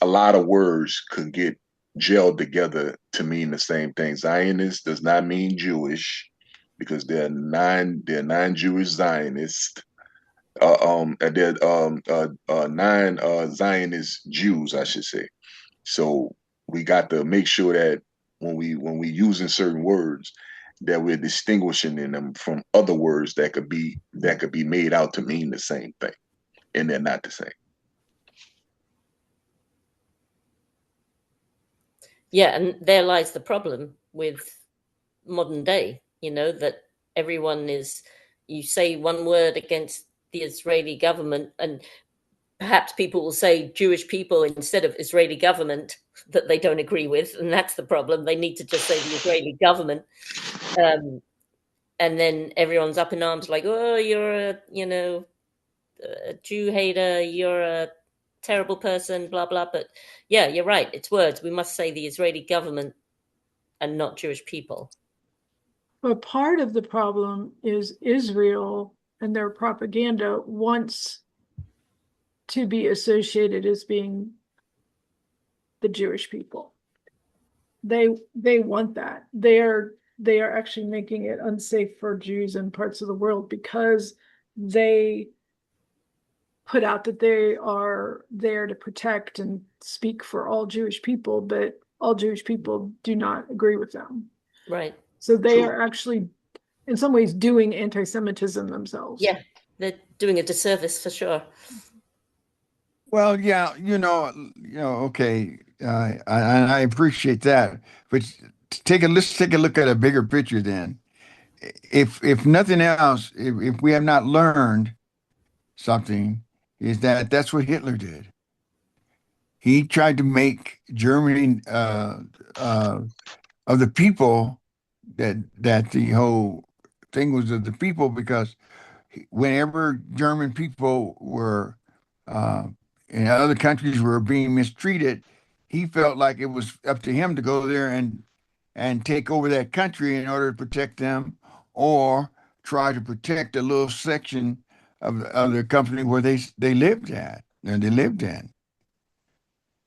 a lot of words can get gelled together to mean the same thing. Zionist does not mean Jewish because there are nine Jewish Zionists. There nine Zionist Jews, I should say. So we got to make sure that when we using certain words, that we're distinguishing in them from other words that could be made out to mean the same thing, and they're not the same.
Yeah, and there lies the problem with modern day, that everyone is, you say one word against the Israeli government, and perhaps people will say Jewish people instead of Israeli government that they don't agree with, and that's the problem. They need to just say the Israeli government, um, and then everyone's up in arms, like, "Oh, you're a Jew hater, you're a terrible person, blah blah." But yeah, you're right. It's words. We must say the Israeli government and not Jewish people.
But part of the problem is Israel and their propaganda wants to be associated as being the Jewish people. They want that. They are actually making it unsafe for Jews in parts of the world because they put out that they are there to protect and speak for all Jewish people, but all Jewish people do not agree with them.
Right.
So they
True.
are actually, in some ways, doing anti-Semitism themselves.
Yeah, they're doing a disservice for sure.
Well, yeah, okay, I appreciate that, but let's take a look at a bigger picture then. If nothing else, if we have not learned something, is that that's what Hitler did. He tried to make Germany of the people, that the whole thing was of the people, because whenever German people were uh, in other countries were being mistreated, he felt like it was up to him to go there and take over that country in order to protect them, or try to protect a little section of the company where they lived at and they lived in.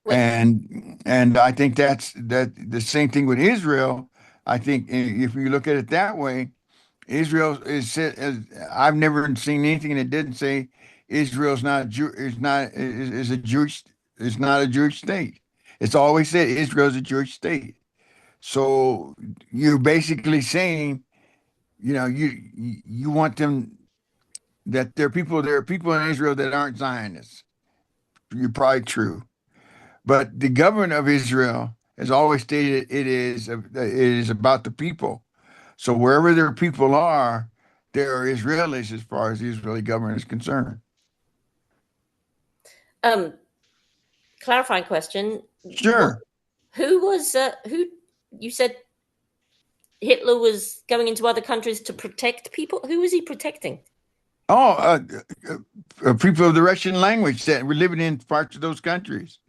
Wait,
And I think that the same thing with Israel. I think if you look at it that way, Israel is said as, I've never seen anything that didn't say Israel's not Jew is a Jewish, it's not a Jewish state. It's always said Israel's a Jewish state. So you're basically saying, you want them, that there are people in Israel that aren't Zionists. You're probably true. But the government of Israel has always stated it is about the people. So wherever their people are, there are Israelis as far as the Israeli government is concerned.
um, clarifying question. What?
Sure.
Who was? Who? You said Hitler was going into other countries to protect people. Who was he protecting?
Oh, people of the Russian language that were living in parts of those countries.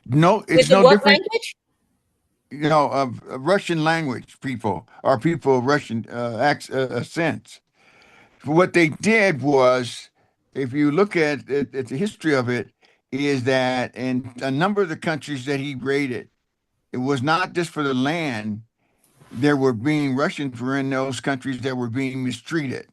No,
With
it's
the
no
what
different.
language?
Of Russian language people are people of Russian ascent. What they did was, if you look at the history of it, is that in a number of the countries that he raided, it was not just for the land. There were being Russians were in those countries that were being mistreated,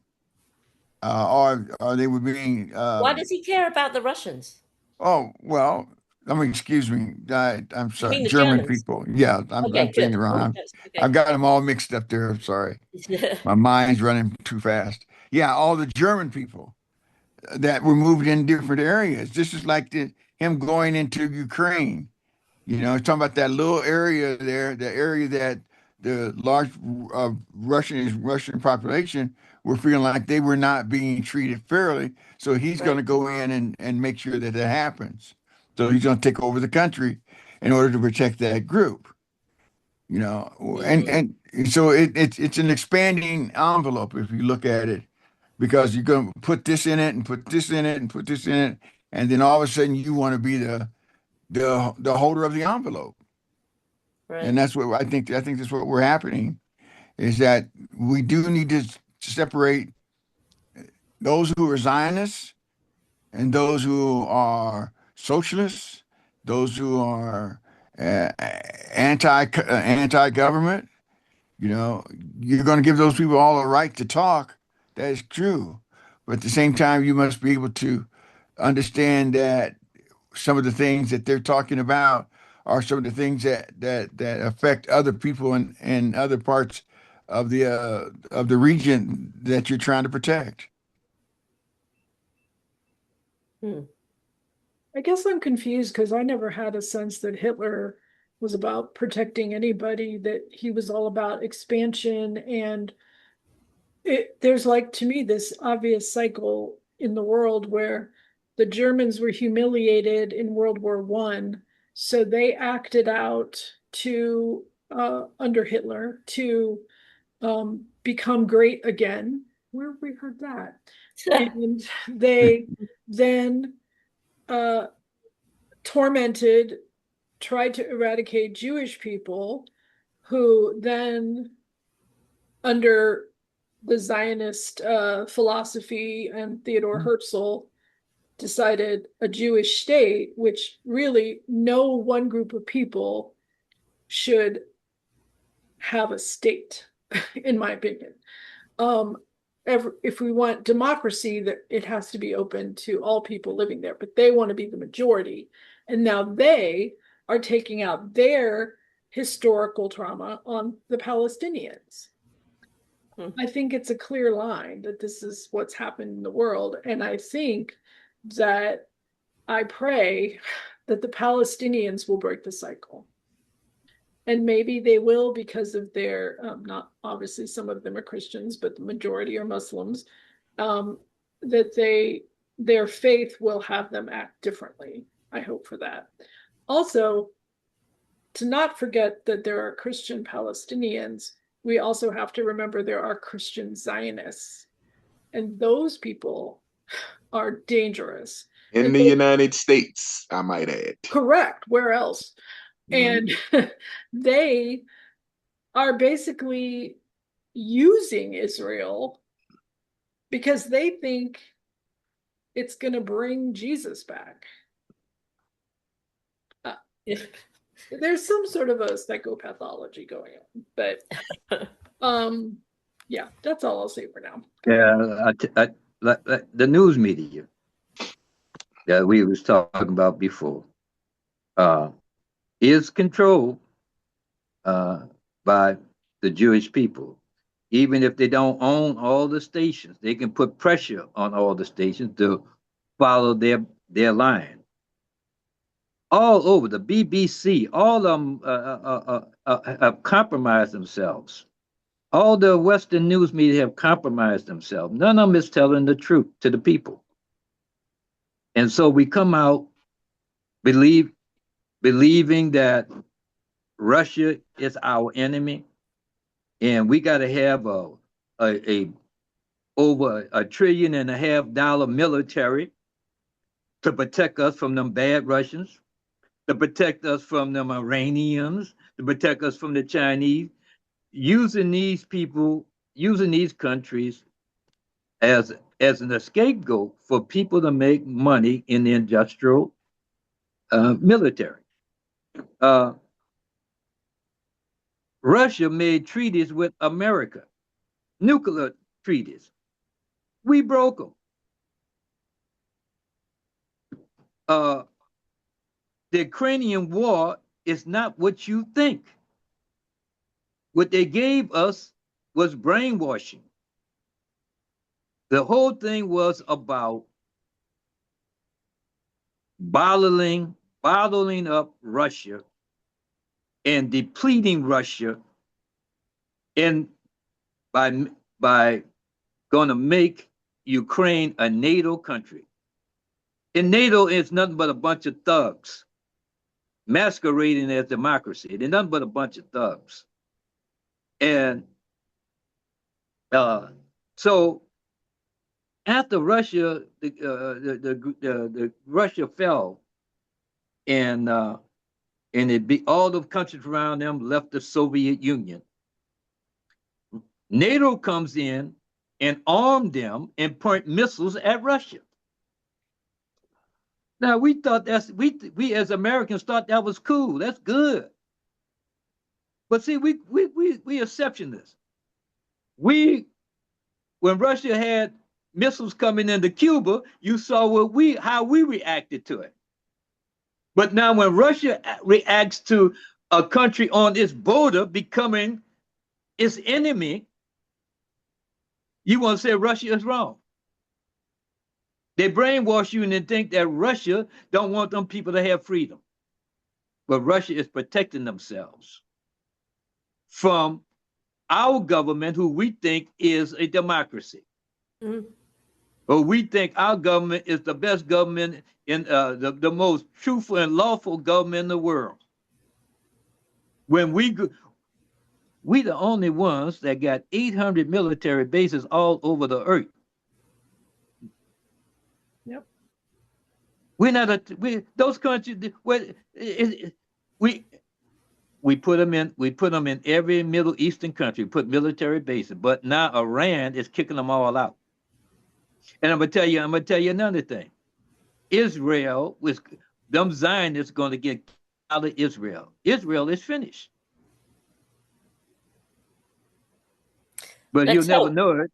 or they were being.
Why does he care about the Russians?
Oh well, I mean, excuse me. I'm
You
sorry,
mean the
German
Germans?
people. Yeah, I'm
Okay,
saying
good.
it wrong.
That's
I've
okay.
got them all mixed up there. I'm sorry. My mind's running too fast. Yeah, all the German people that were moved in different areas. This is like him going into Ukraine. He's talking about that little area there, the area that the large Russian population were feeling like they were not being treated fairly. So he's going
Right.
to go in and make sure that that happens. So he's going to take over the country in order to protect that group. You know,
Mm,
and so it's an expanding envelope if you look at it, because you're going to put this in it and put this in it and put this in it, and then all of a sudden you want to be the holder of the envelope. And
right.
that's what I think that's what we're happening, is that we do need to separate those who are Zionists and those who are socialists, those who are anti-government. You know, you're going to give those people all a right to talk. That is true. But at the same time, you must be able to understand that some of the things that they're talking about are some of the things that affect other people in other parts of the region that you're trying to protect.
Mm.
I guess I'm confused because I never had a sense that Hitler was about protecting anybody, that he was all about expansion. And there's like, to me, this obvious cycle in the world where the Germans were humiliated in World War I, so they acted out to under Hitler to become great again. Where have we heard that? And they then uh, tormented, tried to eradicate Jewish people, who then, under the Zionist philosophy and Theodore Herzl, decided a Jewish state, which really no one group of people should have a state, in my opinion. Um, if we want democracy, that it has to be open to all people living there, but they want to be the majority. And now they are taking out their historical trauma on the Palestinians.
Mm.
I think it's a clear line that this is what's happened in the world. And I think that I pray that the Palestinians will break the cycle. And maybe they will, because of their, not obviously some of them are Christians, but the majority are Muslims, um, that their faith will have them act differently. I hope for that. Also, to not forget that there are Christian Palestinians, we also have to remember there are Christian Zionists. And those people are dangerous.
In
And
the
they,
United States, I might add.
correct, where else?
Mhm.
And they are basically using Israel because they think it's going to bring Jesus back. Uh, there's some sort of a psychopathology going on, but yeah, that's all I'll say for now.
Yeah, like the news media that we was talking about before uh, is controlled uh, by the Jewish people. Even if they don't own all the stations, they can put pressure on all the stations to follow their line. All over the BBC, all of them have compromised themselves. All the Western news media have compromised themselves. None of them is telling the truth to the people. And so we come out believe believing that Russia is our enemy, and we got to have a over $1.5 trillion military to protect us from them bad Russians, to protect us from them Iranians, to protect us from the Chinese, using these people, using these countries as as an scapegoat for people to make money in the industrial military. Uh, Russia made treaties with America, nuclear treaties. We broke them. Uh, the Ukrainian war is not what you think. What they gave us was brainwashing. The whole thing was about bottling up Russia and depleting Russia and by going to make Ukraine a NATO country. And NATO is nothing but a bunch of thugs masquerading as democracy. They're nothing but a bunch of thugs. And so after Russia, the Russia fell, and all the countries around them left the Soviet Union. NATO comes in and armed them and point missiles at Russia. Now we thought we as Americans thought that was cool. That's good. But see, we exceptionists. When Russia had missiles coming into Cuba, you saw how we reacted to it. But now when Russia reacts to a country on its border becoming its enemy, you want to say Russia is wrong. They brainwash you and they think that Russia don't want them people to have freedom. But Russia is protecting themselves from our government, who we think is a democracy. Mm-hmm. Or we think our government is the best government in the most truthful and lawful government in the world. When we the only ones that got 800 military bases all over the earth.
Yep.
We're not those countries. We put them in every Middle Eastern country. Put military bases, but now Iran is kicking them all out. And I'm gonna tell you another thing. Israel them Zionists going to get out of Israel. Israel is finished. But you'll never know it.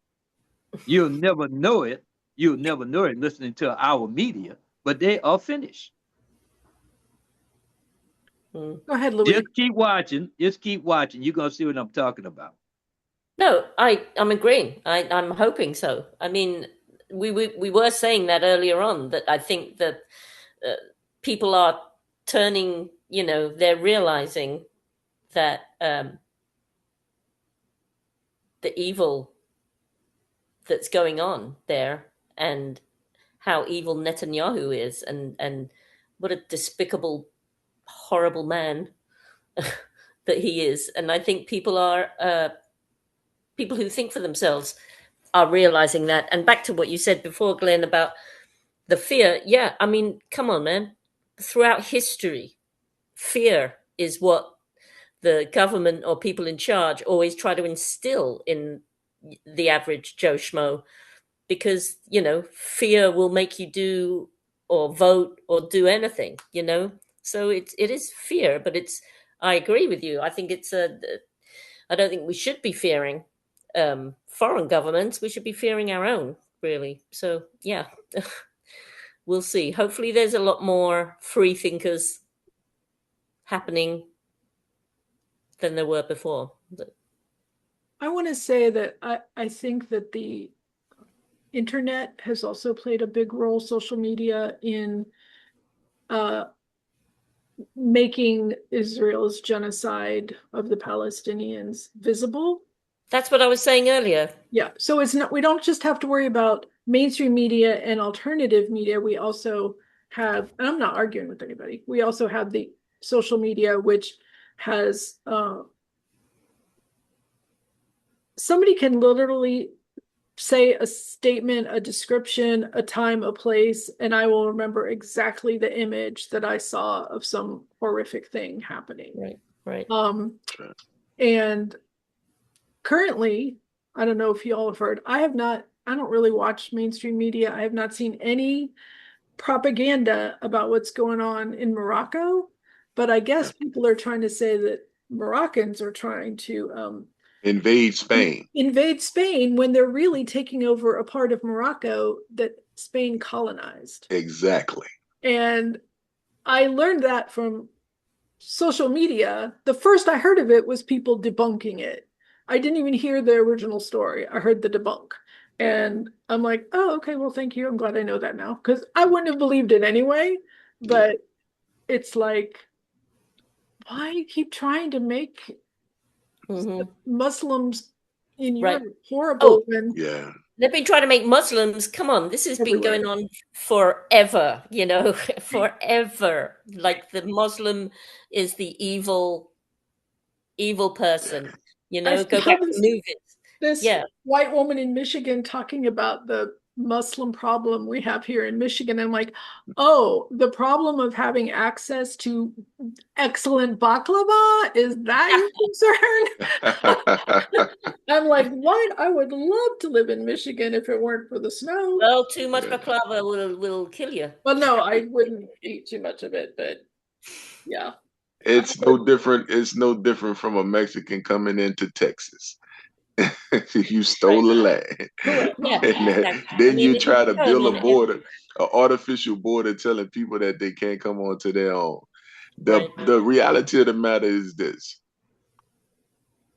You'll never know it. You'll never know it listening to our media, but they are finished.
Go ahead, Louis.
Just keep watching. Just keep watching. You're going to see what I'm talking about.
No, I'm agreeing. I'm hoping so. I mean, we were saying that earlier on, that I think that people are turning, they're realizing that the evil that's going on there, and how evil Netanyahu is, and what a despicable, horrible man that he is. And I think people who think for themselves are realizing that. And back to what you said before, Glenn, about the fear. Yeah, I mean, come on, man. Throughout history, fear is what the government or people in charge always try to instill in the average Joe Schmo, because, fear will make you do or vote or do anything, So it is fear, but I agree with you. I think I don't think we should be fearing foreign governments. We should be fearing our own, really. So, yeah, we'll see. Hopefully there's a lot more free thinkers happening than there were before.
I want to say that I think that the internet has also played a big role, social media, in making Israel's genocide of the Palestinians visible.
That's what I was saying earlier.
Yeah. So we don't just have to worry about mainstream media and alternative media. We also have, and I'm not arguing with anybody, we also have the social media, which has somebody can literally say a statement, a description, a time, a place, and I will remember exactly the image that I saw of some horrific thing happening.
Right.
And currently, I don't know if you all have heard, I don't really watch mainstream media. I have not seen any propaganda about what's going on in Morocco, but I guess people are trying to say that Moroccans are trying to
invade Spain
when they're really taking over a part of Morocco that Spain colonized.
Exactly.
And I learned that from social media. The first I heard of it was people debunking it. I didn't even hear the original story. I heard the debunk. And I'm like, oh, okay, well, thank you. I'm glad I know that now, because I wouldn't have believed it anyway. But it's like, why do you keep trying to make
Hmm.
Muslims in
Right.
Europe horrible
Oh,
when
Yeah.
they've been trying to make Muslims. Come on, this has been
everywhere.
going on forever. Forever. Like the Muslim is the evil person.
I
Go
saw
back to movies.
this
Yeah.
white woman in Michigan talking about the Muslim problem we have here in Michigan. I'm like, oh, the problem of having access to excellent baklava, is that your concern? I'm like, what? I would love to live in Michigan if it weren't for the snow.
Well, too much
Yeah.
baklava will kill you.
Well, no, I wouldn't eat too much of it, but yeah. I
It's
would.
no different. It's no different from a Mexican coming into Texas. You stole
Right.
the land,
Yeah,
and
exactly. I
then
mean,
you try to
no,
build a border, an artificial border, telling people that they can't come onto their own. The
right.
the reality of the matter is this: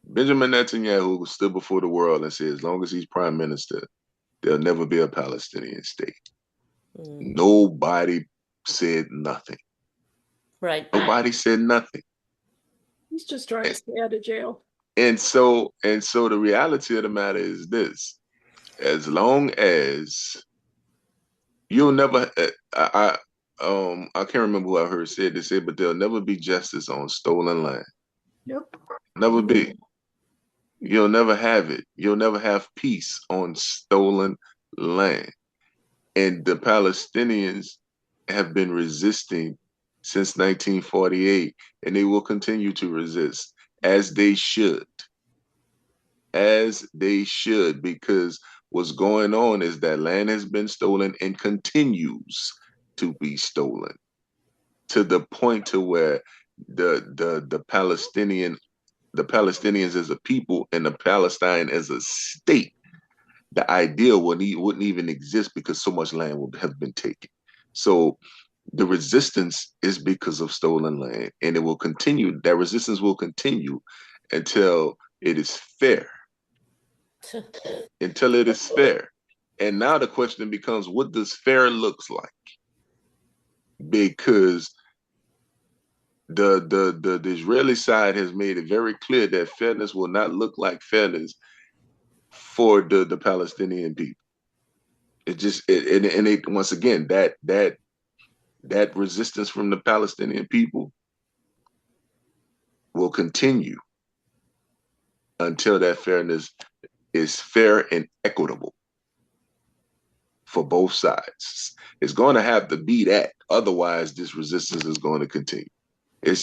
Benjamin Netanyahu stood before the world and said, as long as he's prime minister, there'll never be a Palestinian state.
Mm,
Nobody said nothing.
right.
Nobody said nothing.
He's just trying to stay out of jail.
And so the reality of the matter is this: as long as you'll never, I can't remember who I heard said they said, but there'll never be justice on stolen land.
Yep.
Never
Mm,
be. You'll never have it. You'll never have peace on stolen land. And the Palestinians have been resisting since 1948, and they will continue to resist as they should, because what's going on is that land has been stolen and continues to be stolen to the point to where the Palestinians as a people and the Palestine as a state, the idea wouldn't even exist because so much land would have been taken. So the resistance is because of stolen land, and it will continue. That resistance will continue until it is fair. Until it is fair. And now the question becomes, what does fair looks like? Because the Israeli side has made it very clear that fairness will not look like fairness for the Palestinian people. It just and it once again that resistance from the Palestinian people will continue until that fairness is fair and equitable for both sides. It's going to have to be that. Otherwise, this resistance is going to continue.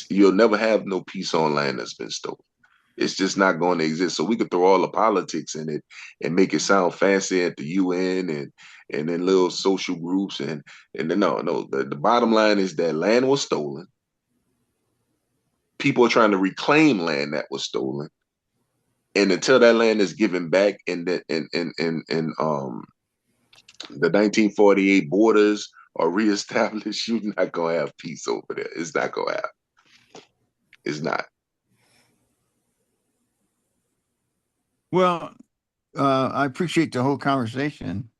You'll never have no peace on land that's been stolen. It's just not going to exist. So we could throw all the politics in it and make it sound fancy at the UN and then little social groups and then no. The bottom line is that land was stolen. People are trying to reclaim land that was stolen, and until that land is given back in the 1948 borders are reestablished, you're not gonna have peace over there. It's not gonna happen. It's not.
Well, I appreciate the whole conversation.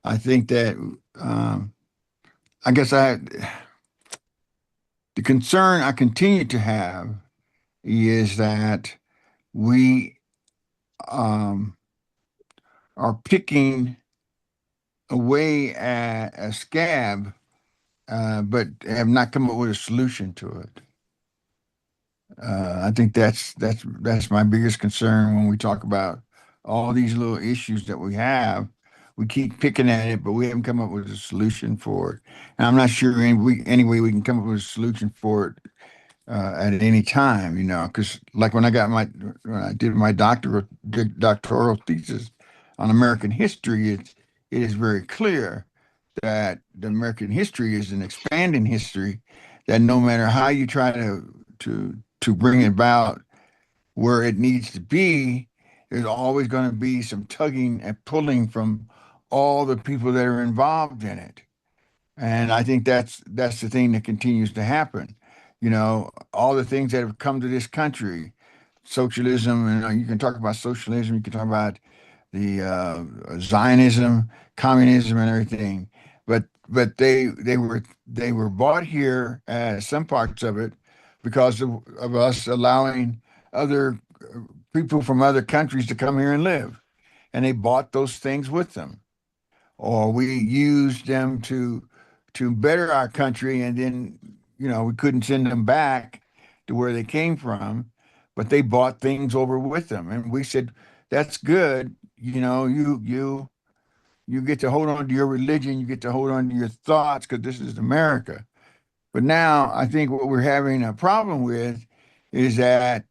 I think that I guess the concern I continue to have is that we um, are picking away at a scab, but have not come up with a solution to it. I think that's my biggest concern when we talk about all these little issues that we have. We keep picking at it, but we haven't come up with a solution for it. And I'm not sure any way we can come up with a solution for it at any time, because like when I did my doctoral thesis on American history, it is very clear that the American history is an expanding history that no matter how you try to bring it about where it needs to be, there's always going to be some tugging and pulling from all the people that are involved in it. And I think that's the thing that continues to happen. All the things that have come to this country, socialism, and you can talk about socialism, you can talk about the Zionism, communism, and everything. But they were bought here, some parts of it, because of us allowing other people from other countries to come here and live, and they bought those things with them, or we used them to better our country, and then we couldn't send them back to where they came from, but they bought things over with them, and we said that's good. You get to hold on to your religion, you get to hold on to your thoughts because this is America. But now I think what we're having a problem with is that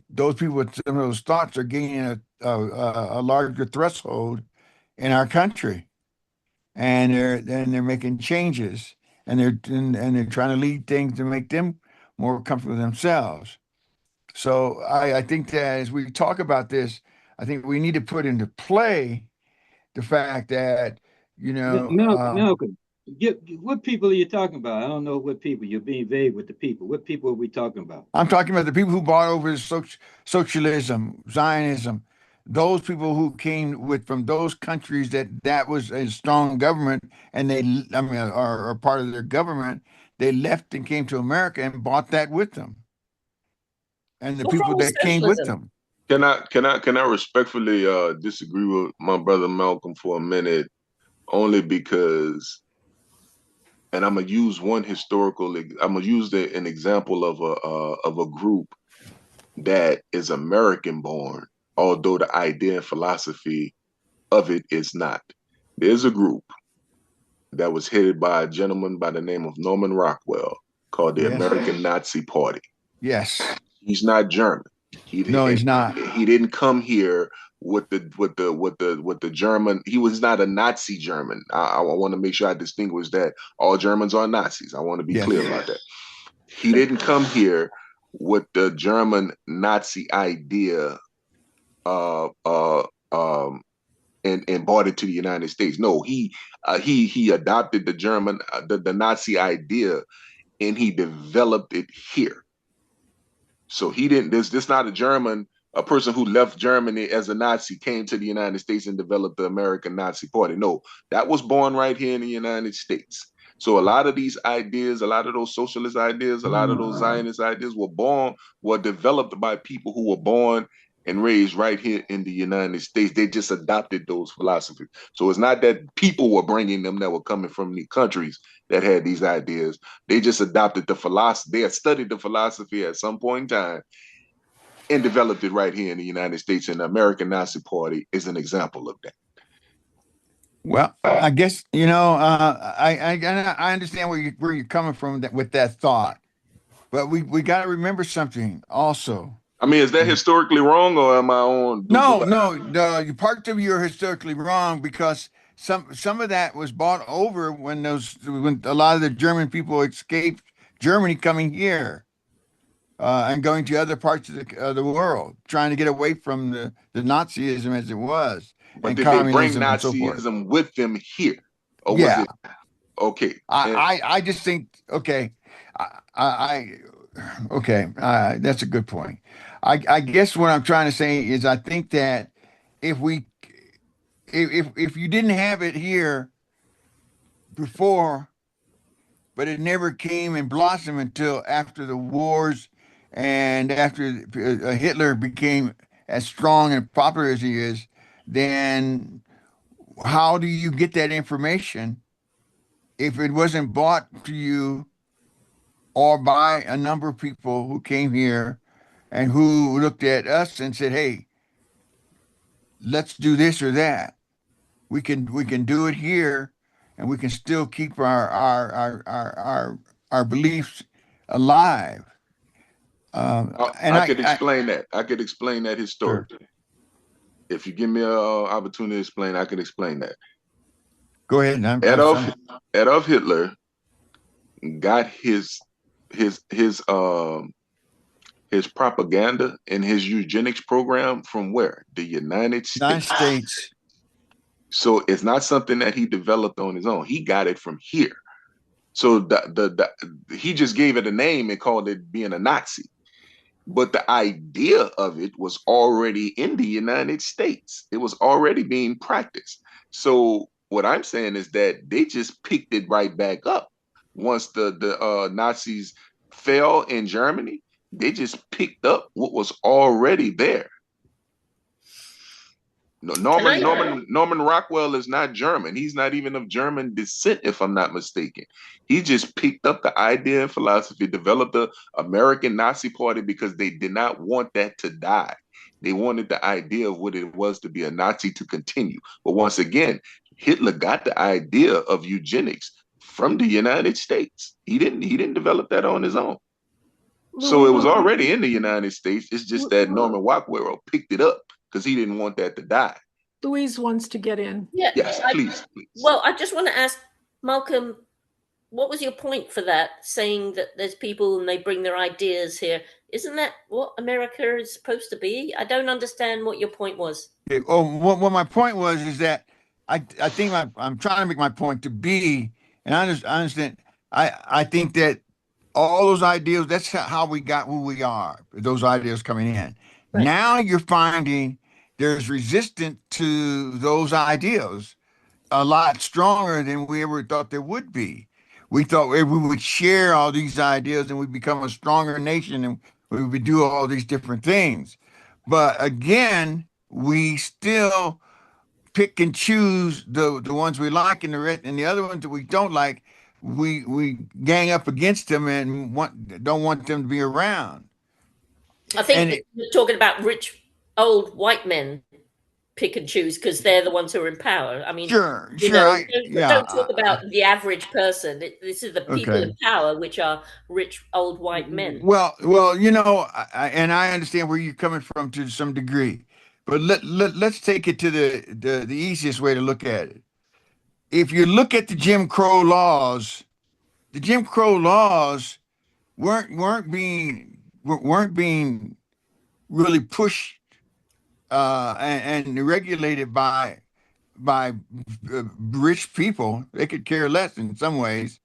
those people with some of those thoughts are gaining a larger threshold in our country, and they're making changes, and they're trying to lead things to make them more comfortable themselves. So I think that as we talk about this, I think we need to put into play the fact that you know
Malcolm,
uh,
Malcolm, what people are you talking about? I don't know what people. You're being vague with the people. What people are we talking about?
I'm talking about the people who bought over socialism, Zionism, those people who came with from those countries that was a strong government, and I mean, are part of their government. They left and came to America and bought that with them, and the
What's
people
wrong with
that came with
socialism?
them.
Can I respectfully disagree with my brother Malcolm for a minute, only because, and I'm gonna use one historical. I'm gonna use an example of a group that is American born, although the idea and philosophy of it is not. There's a group that was headed by a gentleman by the name of Norman Rockwell called the
Yes,
American Nazi Party.
yes.
He's not German. He
No,
and
he's not.
he didn't come here with the German. He was not a Nazi German. I want to make sure I distinguish that all Germans are Nazis. I want to be clear
Yes,
about that. He didn't come here with the German Nazi idea uh, uh, um, and brought it to the United States. No, he adopted the German the Nazi idea, and he developed it here. So he didn't. This not a German, a person who left Germany as a Nazi came to the United States and developed the American Nazi Party. No, that was born right here in the United States. So a lot of these ideas, a lot of those socialist ideas, a lot of those Zionist ideas were developed by people who were born and raised right here in the United States. They just adopted those philosophies. So it's not that people were bringing them that were coming from the countries that had these ideas. They just adopted the philosophy. They had studied the philosophy at some point in time and developed it right here in the United States. And the American Nazi Party is an example of that.
well, I guess I understand where you're coming from with that thought, but we got to remember something also.
I mean, is that historically wrong, or am I on?
No, no, no. You part of you are historically wrong because some of that was bought over when a lot of the German people escaped Germany, coming here and going to other parts of the world, trying to get away from the Nazism as it was,
But
and
did they bring
communism and so forth.
Nazism with them here, or was
Yeah,
it okay? And
I just think okay, I okay, that's a good point. I guess what I'm trying to say is I think that if we if you didn't have it here before, but it never came and blossomed until after the wars and after Hitler became as strong and popular as he is, then how do you get that information if it wasn't bought to you or by a number of people who came here and who looked at us and said, "Hey, let's do this or that. We can do it here, and we can still keep our beliefs alive." And
I could explain that. I could explain that
sure,
historically. If you give me an opportunity to explain, I can explain that.
go ahead. I'm
Adolf
some
Adolf Hitler got his propaganda and his eugenics program from where? The United
United
States.
States.
So it's not something that he developed on his own. He got it from here. So he just gave it a name and called it being a Nazi. But the idea of it was already in the United States. It was already being practiced. So what I'm saying is that they just picked it right back up once the Nazis fell in Germany. They just picked up what was already there. No,
Can I?
Norman Rockwell is not German. He's not even of German descent, if I'm not mistaken. He just picked up the idea and philosophy, developed the American Nazi Party because they did not want that to die. They wanted the idea of what it was to be a Nazi to continue. But once again, Hitler got the idea of eugenics from the United States. He didn't develop that on his own. So it was
Louise,
already in the United States. It's just that Norman Rockwell picked it up because he didn't want that to die.
Louise wants to get in.
Yeah.
Yes, please, please.
Well, I just want to ask Malcolm, what was your point for that? Saying that there's people and they bring their ideas here. Isn't that what America is supposed to be? I don't understand what your point was.
What my point was is that I think I'm trying to make my point to be, and I understand. I think that all those ideas, that's how we got who we are, those ideas coming in.
Right.
Now you're finding there's resistance to those ideas a lot stronger than we ever thought there would be. We thought we would share all these ideas and we'd become a stronger nation and we would do all these different things. But again, we still pick and choose the ones we like and the other ones that we don't like, we gang up against them and don't want them to be around.
I think
And
that you're talking about rich old white men pick and choose because they're the ones who are in power. I mean,
sure, sure,
don't talk about the average person. This is the people
okay.
in power, which are rich old white men.
Well, and I understand where you're coming from to some degree, but let's take it to the easiest way to look at it. If you look at the Jim Crow laws weren't being really pushed and regulated by rich people. They could care less in some ways.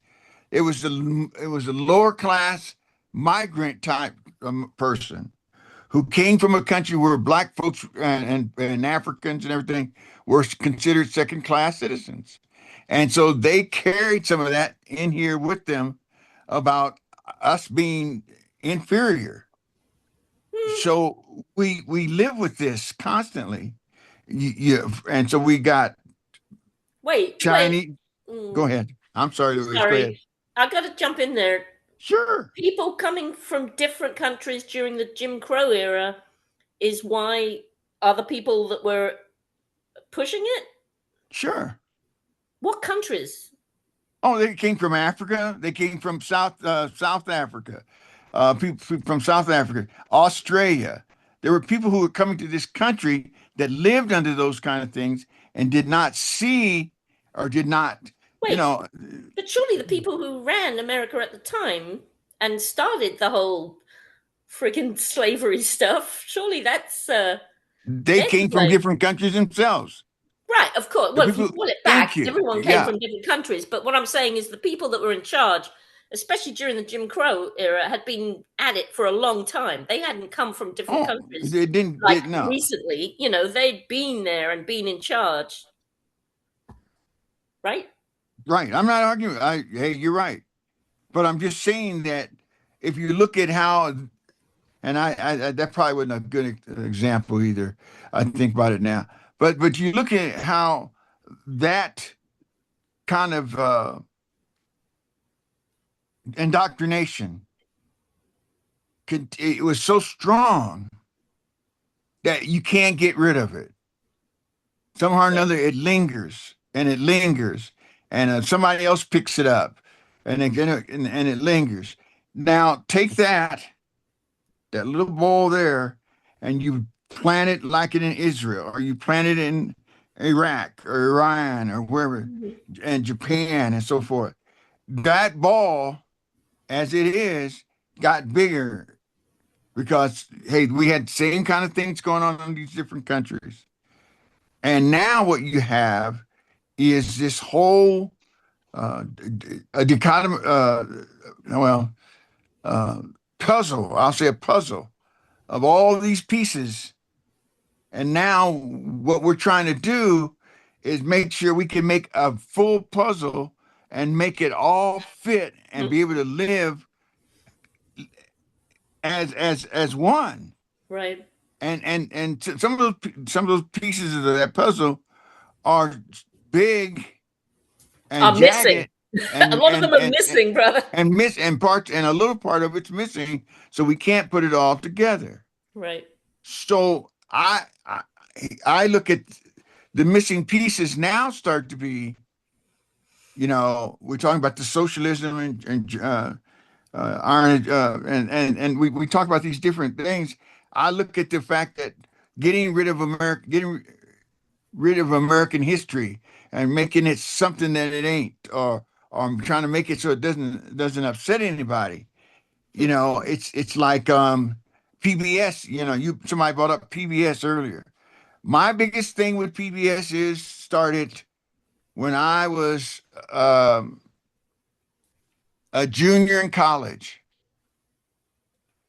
It was a lower class migrant type person who came from a country where black folks and Africans and everything were considered second class citizens. And so they carried some of that in here with them about us being inferior. So we live with this constantly. And so we got
Wait.
Chinese. Go ahead. I'm sorry, Louise. Go ahead.
Sorry, I got to jump in there.
Sure.
People coming from different countries during the Jim Crow era is why other people that were pushing it.
Sure.
What countries?
Oh, they came from Africa. They came from South Africa. People from South Africa, Australia. There were people who were coming to this country that lived under those kind of things and did not see or did not, you
Wait,
know,
but surely the people who ran America at the time and started the whole friggin' slavery stuff, surely that's
they
they're to
came from
blame.
different countries themselves.
Right, of course.
The
Well, if you
people,
pull it
thank
back,
you.
everyone came
Yeah.
from different countries. But what I'm saying is the people that were in charge, especially during the Jim Crow era, had been at it for a long time. They hadn't come from different
Oh,
countries
they didn't,
like
no.
recently. You know, they'd been there and been in charge, right?
Right. I'm not arguing. Hey, you're right. But I'm just saying that if you look at how, and I that probably wasn't a good example either. I think about it now. But you look at how that kind of indoctrination it was so strong that you can't get rid of it. Somehow or another, it lingers and it lingers, and somebody else picks it up, and and it lingers. Now take that little ball there, and you plant it like it in Israel, or you plant it in Iraq or Iran or wherever, and Japan and so forth. That ball, as it is, got bigger because hey, we had the same kind of things going on in these different countries. And now what you have is this whole a dichotomy, well, uh, puzzle. I'll say a puzzle of all these pieces. And now what we're trying to do is make sure we can make a full puzzle and make it all fit and be able to live as one.
Right.
And some of those pieces of that puzzle are big and
Are missing.
jagged
A
and
lot of them
and
are
and and,
missing, brother.
and miss and parts and a little part of it's missing, so we can't put it all together.
Right.
So I look at the missing pieces now start to be, we're talking about the socialism and iron and we talk about these different things. I look at the fact that getting rid of American history and making it something that it ain't, or I'm trying to make it so it doesn't upset anybody. It's like PBS. Somebody brought up PBS earlier. My biggest thing with PBS is started when I was a junior in college,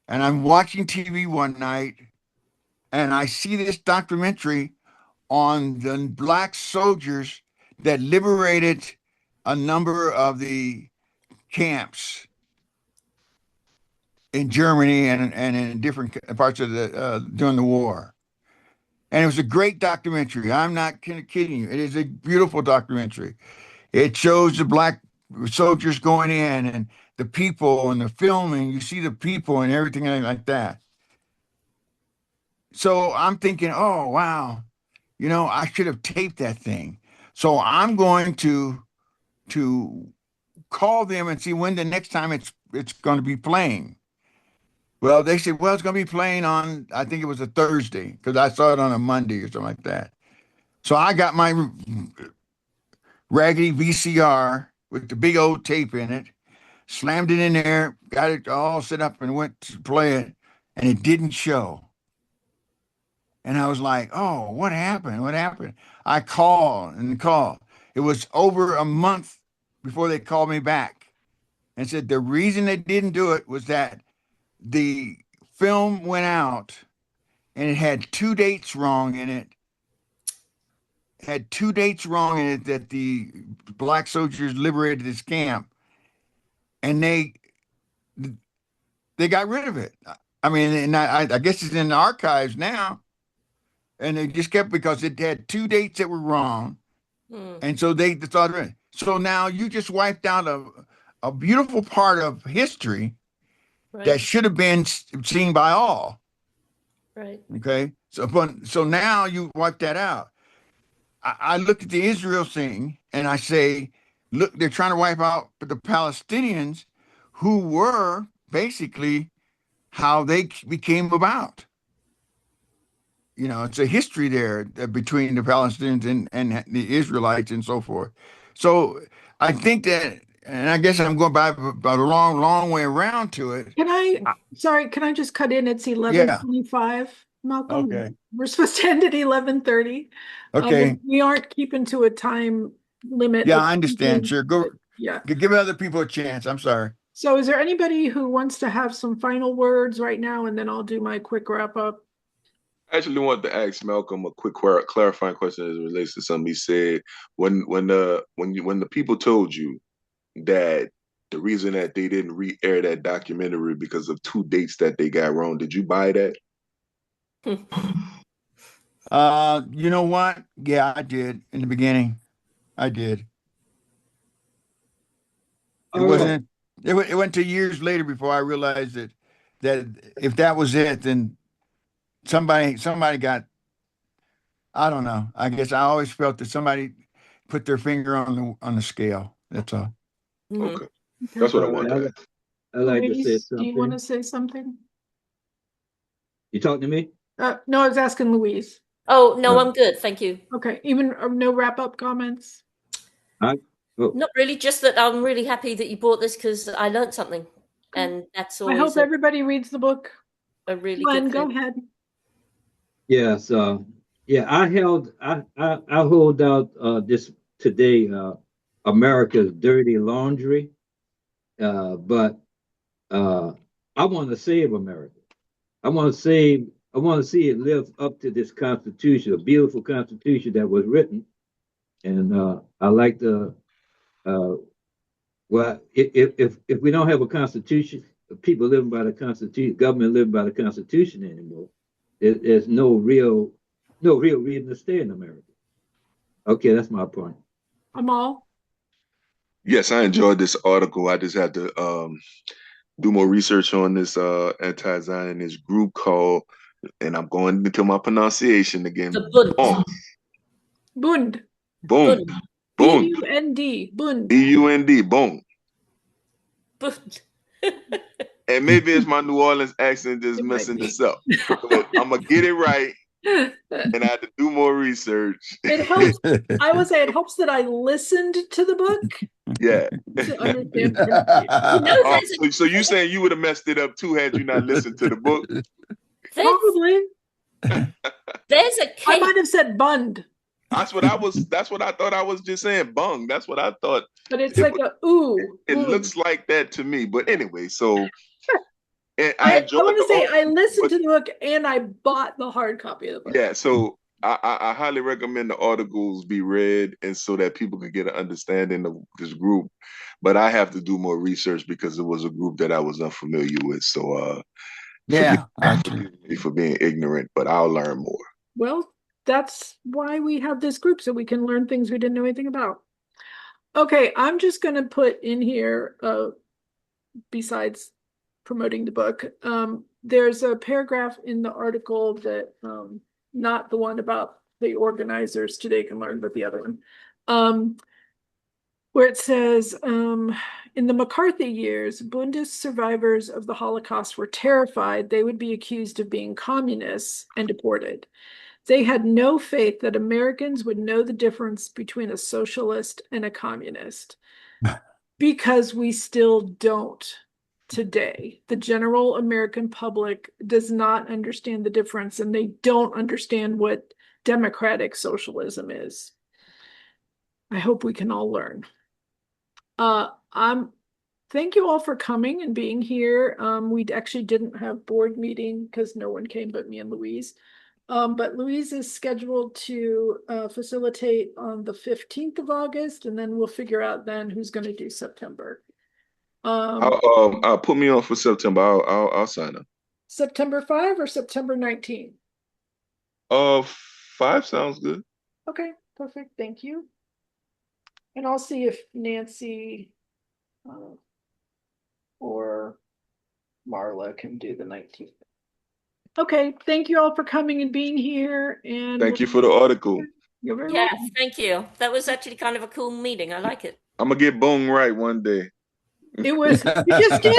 and I'm watching TV one night, and I see this documentary on the black soldiers that liberated a number of the camps in Germany and in different parts of the during the war. And it was a great documentary. I'm not kidding you. It is a beautiful documentary. It shows the black soldiers going in and the people and the filming. You see the people and everything like that. So I'm thinking, oh wow, I should have taped that thing. So I'm going to call them and see when the next time it's going to be playing. Well, they said, well, it's going to be playing on, I think it was a Thursday because I saw it on a Monday or something like that. So I got my raggedy VCR with the big old tape in it, slammed it in there, got it all set up and went to play it, and it didn't show. And I was like, oh, what happened? What happened? I called and called. It was over a month before they called me back and said the reason they didn't do it was that the film went out and it had two dates wrong in it. Had two dates wrong in it that the black soldiers liberated this camp, and they got rid of it. I mean, and I guess it's in the archives now, and they just kept because it had two dates that were wrong,
Mm,
and so they thought of it. So now you just wiped out a beautiful part of history that
right.
should have been seen by all.
Right.
Okay, so now you wipe that out. I look at the Israel thing and I say, look, they're trying to wipe out the Palestinians who were basically how they became about. It's a history there between the Palestinians and the Israelites and so forth. So I think that, and I guess I'm going by a long, long way around to it.
Sorry, can I just cut in? It's
Yeah.
11:25, Malcolm.
Okay.
We're supposed to end at 11:30.
Okay.
We aren't keeping to a time limit
Yeah,
of
I understand.
speaking.
Sure. Go
Yeah.
give other people a chance. I'm sorry.
So is there anybody who wants to have some final words right now, and then I'll do my quick wrap up?
I actually wanted to ask Malcolm a quick clarifying question as it relates to something he said. When the people told you that the reason that they didn't re-air that documentary because of two dates that they got wrong, did you buy that?
You know what? Yeah, I did in the beginning. I did. It
All right.
wasn't. It went to years later before I realized that if that was it, then somebody got. I don't know. I guess I always felt that somebody put their finger on the scale. That's all.
Mhm.
Okay,
Okay.
that's what I
All right.
wanted to ask.
I like to say
Louise, do you want to
something.
say something?
You talking to me?
No, I was asking Louise.
Oh, no,
No.
I'm good. Thank you.
Okay, even no wrap up comments?
I, oh,
Not really, just that I'm really happy that you bought this because I learned something.
Okay.
And that's
I hope
always
everybody reads the book.
a really
Glenn,
good
go
thing.
ahead.
yes. Yeah, I hold out this today, America's dirty laundry. But uh, I want to save America. I want to see it live up to this Constitution, a beautiful Constitution that was written. And I like to, well, if we don't have a Constitution, people living by the Constitution, government living by the Constitution anymore. There's no real reason to stay in America. Okay, that's my point.
Amal?
Yes, I enjoyed this article. I just had to do more research on this anti-Zionist group called, and I'm going into my pronunciation again.
The Bund.
Boom,
Bund.
boom,
Bund.
boom,
Bund. Bund.
Bund, boom.
Bund.
And maybe it's my New Orleans accent just
It might
messing
be.
this up. But I'm gonna get it right, and I had to do more research.
It helps. I would say it helps that I listened to the book
Yeah.
to understand pronunciation.
So you saying you would have messed it up too had you not listened to the book?
Probably.
There's a
I
case.
might have said Bund.
That's what I thought I was just saying bung. That's what I thought.
But it's like a ooh.
It
ooh.
looks like that to me. But anyway, so and
I
enjoyed
want to
the
say
article,
I listened
but
to the book and I bought the hard copy of the book.
yeah, so I highly recommend the articles be read and so that people can get an understanding of this group. But I have to do more research because it was a group that I was unfamiliar with. So
Yeah,
forgive me for being ignorant, but I'll learn more.
Well, that's why we have this group, so we can learn things we didn't know anything about. Okay, I'm just going to put in here, besides promoting the book, there's a paragraph in the article that, not the one about the organizers today can learn, but the other one, where it says, in the McCarthy years, Bundist survivors of the Holocaust were terrified they would be accused of being communists and deported. They had no faith that Americans would know the difference between a socialist and a communist, because we still don't today. The general American public does not understand the difference, and they don't understand what democratic socialism is. I hope we can all learn. Thank you all for coming and being here. We actually didn't have board meeting because no one came but me and Louise. But Louise is scheduled to facilitate on the 15th of August, and then we'll figure out then who's going to do September.
I'll put me on for September. I'll sign up.
September 5 or September 19?
5 sounds good.
Okay, perfect. Thank you. And I'll see if Nancy or Marla can do the 19th. Okay, thank you all for coming and being here. And
Thank you for the article.
You're very
Yes,
welcome.
thank you. That was actually kind of a cool meeting. I like it.
I'm gonna get bung right one day.
It was, you just did.